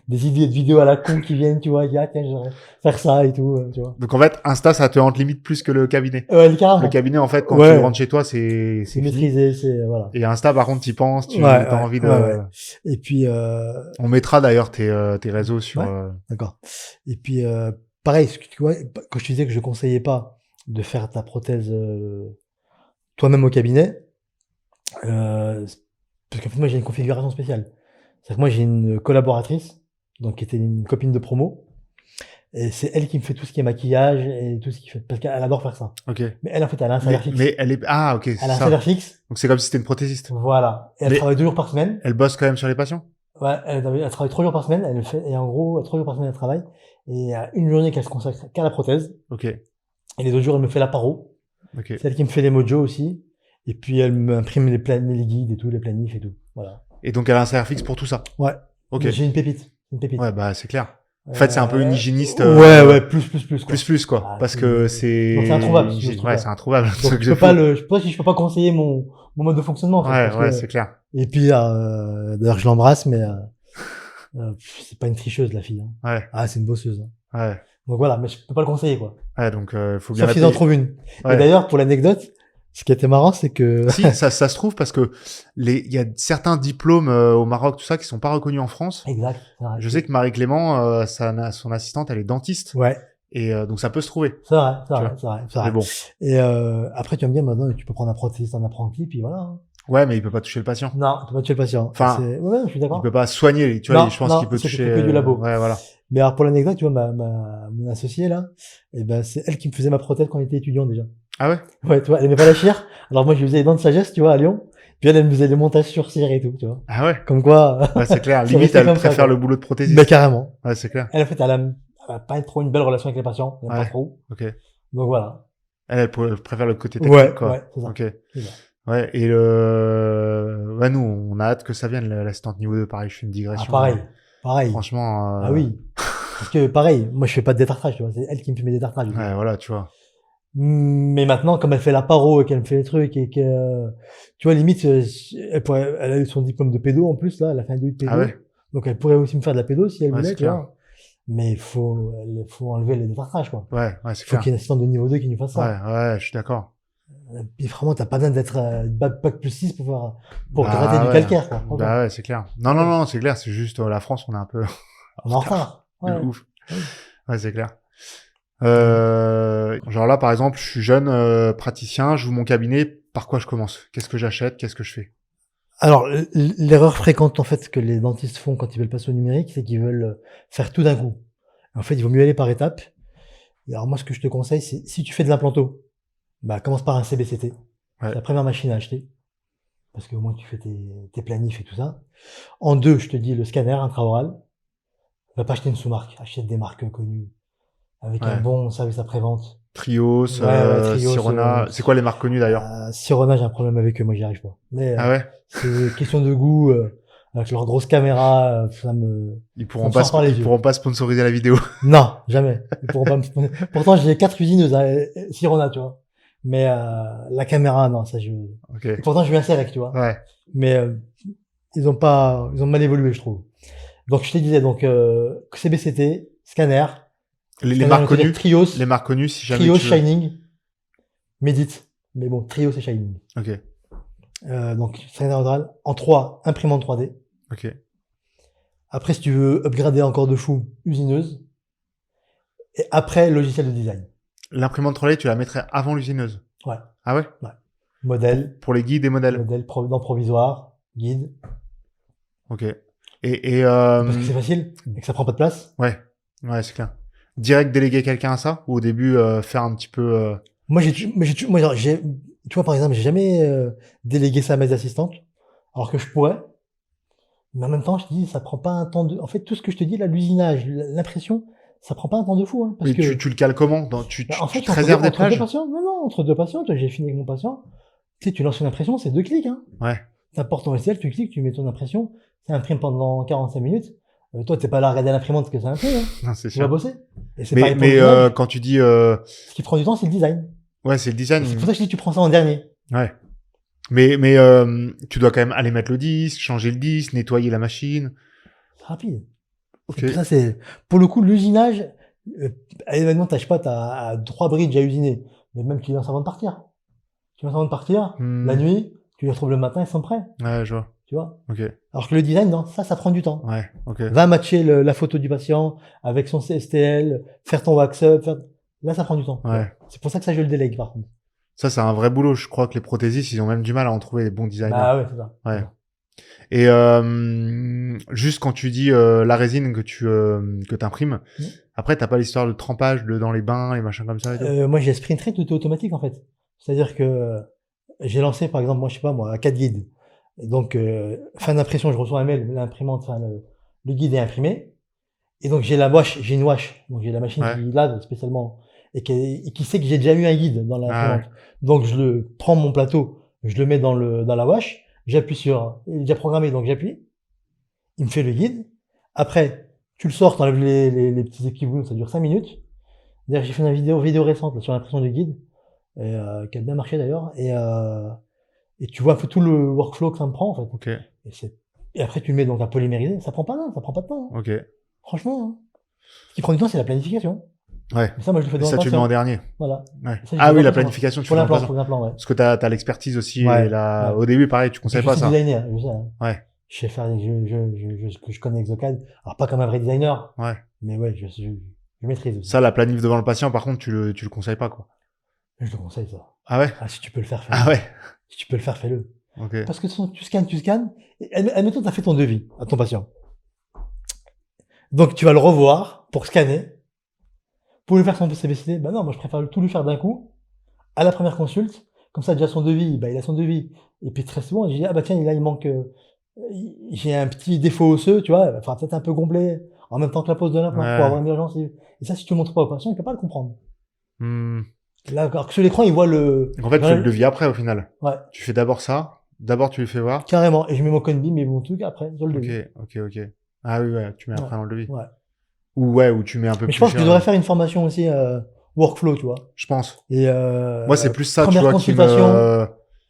des idées de vidéos à la con qui viennent, tu vois. Je dis, ah, tiens, j'aimerais faire ça et tout, tu vois. Donc en fait, Insta, ça te hante limite plus que le cabinet. Ouais, carrément. Le cabinet, en fait, quand Ouais. tu rentres chez toi, c'est C'est fini. maîtrisé, c'est, voilà. Et Insta, par contre, t'y penses, tu Ouais, as ouais, envie de... ouais, ouais. Et puis, On mettra d'ailleurs tes réseaux sur... Ouais. D'accord. Et puis, pareil, tu vois, quand je te disais que je conseillais pas de faire ta prothèse toi-même au cabinet, parce qu'en fait, moi, j'ai une configuration spéciale. C'est-à-dire que moi, j'ai une collaboratrice, donc qui était une copine de promo, et c'est elle qui me fait tout ce qui est maquillage et tout ce qui fait, parce qu'elle adore faire ça. Ok. Mais elle, en fait, elle a un salaire fixe. Mais elle est... Ah, ok, c'est Elle a un ça. salaire fixe, Donc c'est comme si c'était une prothésiste. voilà. Et elle Mais- travaille 2 jours par semaine. Elle bosse quand même sur les patients? Ouais, elle travaille 3 jours par semaine, elle le fait, et en gros, 3 jours par semaine, elle travaille, et il y a une journée qu'elle se consacre qu'à la prothèse, Ok. et les autres jours, elle me fait la paro. Ok. C'est elle qui me fait les mojos aussi. Et puis, elle m'imprime les guides et tout, les planifs et tout. Voilà. Et donc elle a un salaire fixe pour tout ça? Ouais. Ok. Mais j'ai une pépite. Une pépite. Ouais, bah c'est clair. En fait, c'est un peu une hygiéniste. Ouais, plus, quoi. Plus, quoi. Ah, Parce que c'est... Donc, c'est introuvable, si je trouve Ouais, pas. c'est introuvable. Donc, Truc je de peux pas fou. je sais pas si je peux pas conseiller mon mode de fonctionnement, en fait. Ouais, parce ouais, que- c'est clair. Et puis, d'ailleurs, je l'embrasse, mais, c'est pas une tricheuse, la fille, hein. Ouais, Ah, c'est une bosseuse, hein. ouais. Donc voilà, mais je peux pas le conseiller, quoi. Ouais, donc faut bien Sauf la s'ils en payer. trouvent une. Ouais. Et d'ailleurs, pour l'anecdote, ce qui était marrant, c'est que, Si, ça se trouve parce que il y a certains diplômes au Maroc, tout ça, qui sont pas reconnus en France. exact. c'est vrai. Je sais que Marie Clément, son assistante, elle est dentiste. Ouais. Et donc ça peut se trouver. C'est vrai, c'est Tu vrai, vois. c'est vrai, c'est vrai. Mais bon. Et après, tu vas me dire, maintenant, tu peux prendre un prothésiste en apprenti, puis voilà. Hein. Ouais, mais il peut pas toucher le patient. Non, tu peux pas tuer le patient. Enfin, ouais, je suis Il d'accord. peut pas soigner, tu vois, Non, je pense non, qu'il peut c'est toucher... que du labo. Ouais, voilà. Mais alors, pour l'anecdote, tu vois, mon associée, là, eh ben, c'est elle qui me faisait ma prothèse quand on était étudiant, déjà. Ah ouais? Ouais, tu vois, elle aimait pas la chire. Alors, moi, je lui faisais les dents de sagesse, tu vois, à Lyon. Puis elle me faisait les montages sur cire et tout, tu vois. Ah ouais? Comme quoi. Ouais, c'est clair. c'est Limite, resté elle comme ça, préfère quoi. le boulot de prothésiste. Mais carrément. Ouais, c'est clair. Elle, en fait, elle a pas trop une belle relation avec les patients. Elle aime Ouais. pas trop. Ok. Donc voilà. Elle préfère le côté technique, Ouais, quoi. ouais, c'est ça. Ok. C'est ça. Ouais, et ouais, nous, on a hâte que ça vienne, l'assistante niveau 2. Pareil, je fais une digression. Ah, pareil. Franchement, Ah oui. Parce que pareil, moi je fais pas de détartrage, tu vois, c'est elle qui me fait mes détartrages. Ouais, voilà, tu vois. Mais maintenant, comme elle fait la paro et qu'elle me fait les trucs et que, tu vois, limite, elle a eu son diplôme de pédo en plus, là, elle a fait un DU de pédo. Ah ouais? Donc elle pourrait aussi me faire de la pédo si elle Ouais, voulait, c'est tu clair. vois. Mais il faut enlever les détartrages, quoi. Ouais, c'est Faut clair. qu'il y ait une assistante de niveau 2 qui nous fasse ça. Ouais, je suis d'accord. Et vraiment, t'as pas besoin d'être bac plus 6 pour Bah gratter du ouais. calcaire, quoi. Franchement. Bah ouais, c'est clair. Non, c'est clair, c'est juste la France, on est un peu On est en retard. de Ouais. ouf. Ouais, c'est clair. Genre là, par exemple, je suis jeune praticien, j'ouvre mon cabinet, par quoi je commence? Qu'est-ce que j'achète? Qu'est-ce que je fais? Alors, l'erreur fréquente, en fait, que les dentistes font quand ils veulent passer au numérique, c'est qu'ils veulent faire tout d'un coup. En fait, il vaut mieux aller par étapes. Et alors, moi, ce que je te conseille, c'est, si tu fais de l'implanto, bah, commence par un CBCT. Ouais. C'est la première machine à acheter. Parce qu'au moins, tu fais tes planifs et tout ça. En 2, je te dis le scanner intraoral. Va pas acheter une sous-marque. Achète des marques connues. Avec Ouais. un bon service après-vente. Trios, Trios, Sirona. C'est quoi les marques connues d'ailleurs? Sirona, j'ai un problème avec eux. Moi, j'y arrive pas. Mais, Ah ouais? c'est question de goût, avec leur grosse caméra, ça me... Ils Ça me sort par les yeux. pourront pas sponsoriser la vidéo. Non, jamais. Ils pourront pas me... Pourtant, j'ai 4 usineuses à Sirona, tu vois. Mais la caméra, non, ça je... Ok. Et pourtant, je suis un Serec, tu vois. Ouais. Mais ils ont mal évolué, je trouve. Donc, je te disais, donc CBCT, scanner, Les scanner, marques on peut dire connues. Trios, Les marques connues, si jamais Trios, tu veux. Shining, Medit. Mais bon, Trios et Shining. Ok. Donc, scanner oral. En 3, imprimante 3D. Ok. Après, si tu veux upgrader encore de fou, usineuse. Et après, logiciel de design. L'imprimante 3D, tu la mettrais avant l'usineuse? Ouais. Ah ouais? Ouais. Modèle. Pour les guides et modèles? Modèle dans provisoire, guide. Ok. Parce que c'est facile et que ça prend pas de place. Ouais, c'est clair. Direct déléguer quelqu'un à ça, ou au début faire un petit peu. Moi, tu vois, par exemple, j'ai jamais délégué ça à mes assistantes, alors que je pourrais. Mais en même temps, je te dis, ça prend pas un temps de. En fait, tout ce que je te dis là, l'usinage, l'impression, ça prend pas un temps de fou, hein, parce Mais que. tu le cales comment? En Tu fait, te réserves des entre pages? deux patients, non, entre deux patients, toi, j'ai fini avec mon patient. Tu sais, tu lances une impression, c'est 2 clics, hein. Ouais. T'apportes ton STL, tu cliques, tu mets ton impression, ça imprime pendant 45 minutes. Toi, t'es pas là à regarder l'imprimante que ça imprime, hein. Non, c'est Tu vas sûr. bosser. Et c'est Mais pareil pour le design. quand tu dis Ce qui prend du temps, c'est le design. ouais, c'est le design. C'est pour ça que je dis, tu prends ça en dernier. Ouais. Mais tu dois quand même aller mettre le disque, changer le disque, nettoyer la machine. C'est rapide. Ok. Ça, c'est, pour le coup, l'usinage, maintenant, je sais pas, t'as 3 bridges à usiner. Mais même tu lances avant de partir. Tu lances avant de partir, la nuit, tu les retrouves le matin, ils sont prêts. Ouais, je vois. Tu vois? Ok. Alors que le design, non, ça prend du temps. Ouais, ok. Va matcher la photo du patient avec son STL, faire ton wax-up, là, ça prend du temps. Ouais. C'est pour ça que ça, je le délègue, par contre. Ça, c'est un vrai boulot. Je crois que les prothésistes, ils ont même du mal à en trouver des bons designers. Bah ouais, c'est ça. Ouais. Et juste quand tu dis la résine que t'imprimes, après t'as pas l'histoire de trempage dans les bains, les machins comme ça et tout. Moi, j'ai Sprint Rate, tout est automatique, en fait. C'est-à-dire que j'ai lancé, par exemple, moi, je sais pas, moi, 4 guides. Et donc, fin d'impression, je reçois un mail, l'imprimante, enfin, le guide est imprimé. Et donc, j'ai une wash. Donc, j'ai la machine qui lave spécialement et qui sait que j'ai déjà eu un guide dans l'imprimante. Donc, je prends mon plateau, je le mets dans la wash, j'appuie sur, il est déjà programmé, donc j'appuie. Il me fait le guide. Après, tu le sors, t'enlèves les petits équipements, ça dure 5 minutes. D'ailleurs, j'ai fait une vidéo récente là, sur l'impression du guide, qui a bien marché d'ailleurs. Et tu vois un peu tout le workflow que ça me prend, en fait. Ok. Et après, tu le mets donc à polymériser. Ça prend pas de temps. Hein. Ok. Franchement, hein. Ce qui prend du temps, c'est la planification. Ouais. Mais ça, moi, je le fais dans ça, tu le mets en dernier. Voilà. Ouais. Ça, ah oui, la planification, tu pour fais l'implant, ouais. Parce que t'as l'expertise aussi. Ouais, et au début, pareil, tu conseilles pas ça. Je suis designer, je sais. Hein. Ouais. Je sais faire, je connais Exocad. Alors, pas comme un vrai designer. Ouais. Mais ouais, je maîtrise aussi. Ça, la planif devant le patient, par contre, tu le conseilles pas, quoi. Je le conseille, ça. Ah ouais? Ah, si tu peux le faire, fais-le. Ah ouais? Si tu peux le faire, fais-le. Ok. Parce que tu scannes. Admettons, t'as fait ton devis à ton patient. Donc, tu vas le revoir pour scanner. Pour lui faire son CBCD, bah non, moi je préfère tout lui faire d'un coup, à la première consulte, comme ça déjà son devis, bah il a son devis. Et puis très souvent, je dis, ah bah tiens, là il manque, j'ai un petit défaut osseux, tu vois, enfin peut-être un peu gonflé, en même temps que la pose de l'implant, pour avoir une urgence. Et ça, si tu le montres pas au patient, il peut pas le comprendre. Là, alors que sur l'écran, il voit le... Donc en fait, tu fais le devis après, au final. Ouais. Tu fais d'abord ça, d'abord tu lui fais voir. Carrément, et je mets mon conbi, mais mon truc après, sur le devis. Ok. Ah oui, ouais, tu mets après dans le devis. Ouais. Ou tu mets un peu plus. Mais je pense que je devrais faire une formation aussi workflow, tu vois. Je pense. Et moi, c'est plus ça, tu vois,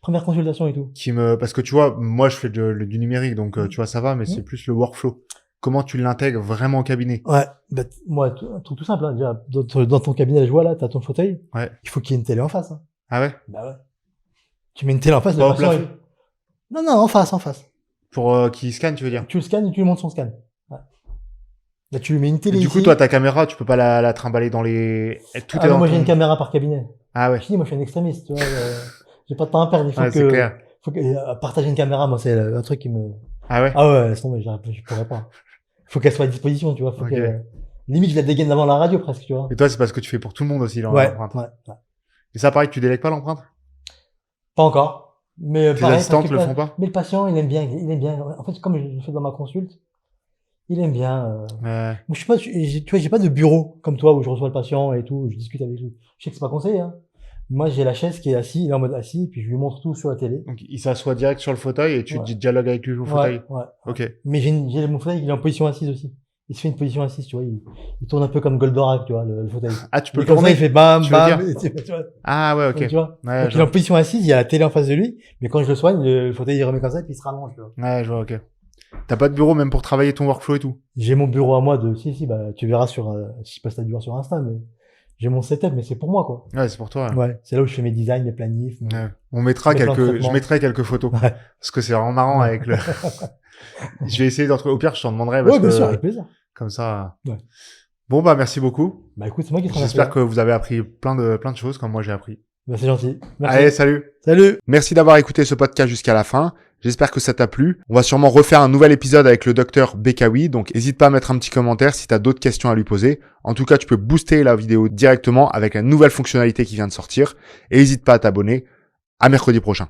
première consultation et tout. Parce que tu vois, moi, je fais du numérique, donc tu vois, ça va, mais c'est plus le workflow. Comment tu l'intègres vraiment au cabinet? Ouais, bah, moi, un truc tout simple, hein, déjà, dans ton cabinet, je vois là, t'as ton fauteuil. Ouais. Il faut qu'il y ait une télé en face. Hein. Ah ouais? Bah ouais. Tu mets une télé en face de la patient. Non, en face. Pour qu'il scanne, tu veux dire? Tu le scannes et tu lui montres son scan. Ouais. Là, tu lui mets une télé. Du coup, toi, ta caméra, tu peux pas la trimballer dans les... Tout est dans moi, j'ai une caméra par cabinet. Ah ouais. Je dis, moi, je suis un extrémiste, tu vois. J'ai pas de temps à perdre. Il faut que partager une caméra, moi, c'est un truc qui me... Ah ouais? Ah ouais, laisse tomber, je pourrais pas. Faut qu'elle soit à disposition, tu vois. Limite, je la dégaine avant la radio, presque, tu vois. Et toi, c'est parce que tu fais pour tout le monde aussi, l'empreinte. Ouais. Et ça, pareil, tu délègues pas l'empreinte? Pas encore. Mais tes assistantes le font pas? Mais le patient, il aime bien. En fait, comme je le fais dans ma consulte, il aime bien. Moi, je sais pas, tu vois, j'ai pas de bureau comme toi où je reçois le patient et tout, je discute avec lui. Je sais que c'est pas conseillé, hein. Moi, j'ai la chaise qui est assis, il est en mode assis, puis je lui montre tout sur la télé. Donc, il s'assoit direct sur le fauteuil et tu dialogues avec lui au fauteuil. Ouais. Ok. Mais j'ai mon fauteuil, il est en position assise aussi. Il se fait une position assise, tu vois, il tourne un peu comme Goldorak, tu vois, le fauteuil. Ah, tu peux le tourner. Comme ça, il fait bam, bam. Tu vois. Ah ouais, ok. Tu vois. Donc, il est en position assise, il y a la télé en face de lui, mais quand je le soigne, le fauteuil il remet comme ça et puis il se rallonge, tu vois. Ouais, je vois, ok. T'as pas de bureau même pour travailler ton workflow et tout? J'ai mon bureau à moi bah, tu verras si je passe ta du voir sur Insta, mais j'ai mon setup, mais c'est pour moi, quoi. Ouais, c'est pour toi. Ouais, c'est là où je fais mes designs, mes planifs. Ouais. On mettra Mes plans de je traitement. mettrai quelques photos. Ouais. Parce que c'est vraiment marrant Ouais. avec le, je vais essayer au pire, je t'en demanderai Ouais, parce bien sûr, que, avec plaisir. comme ça. Ouais. Bon, bah, merci beaucoup. Bah écoute, c'est moi qui te remercie. J'espère que vous avez appris plein de choses comme moi j'ai appris. Bah, c'est gentil. Merci. Allez, salut. Salut. Merci d'avoir écouté ce podcast jusqu'à la fin. J'espère que ça t'a plu. On va sûrement refaire un nouvel épisode avec le docteur Bekaoui, donc n'hésite pas à mettre un petit commentaire si tu as d'autres questions à lui poser. En tout cas, tu peux booster la vidéo directement avec la nouvelle fonctionnalité qui vient de sortir. Et n'hésite pas à t'abonner. À mercredi prochain.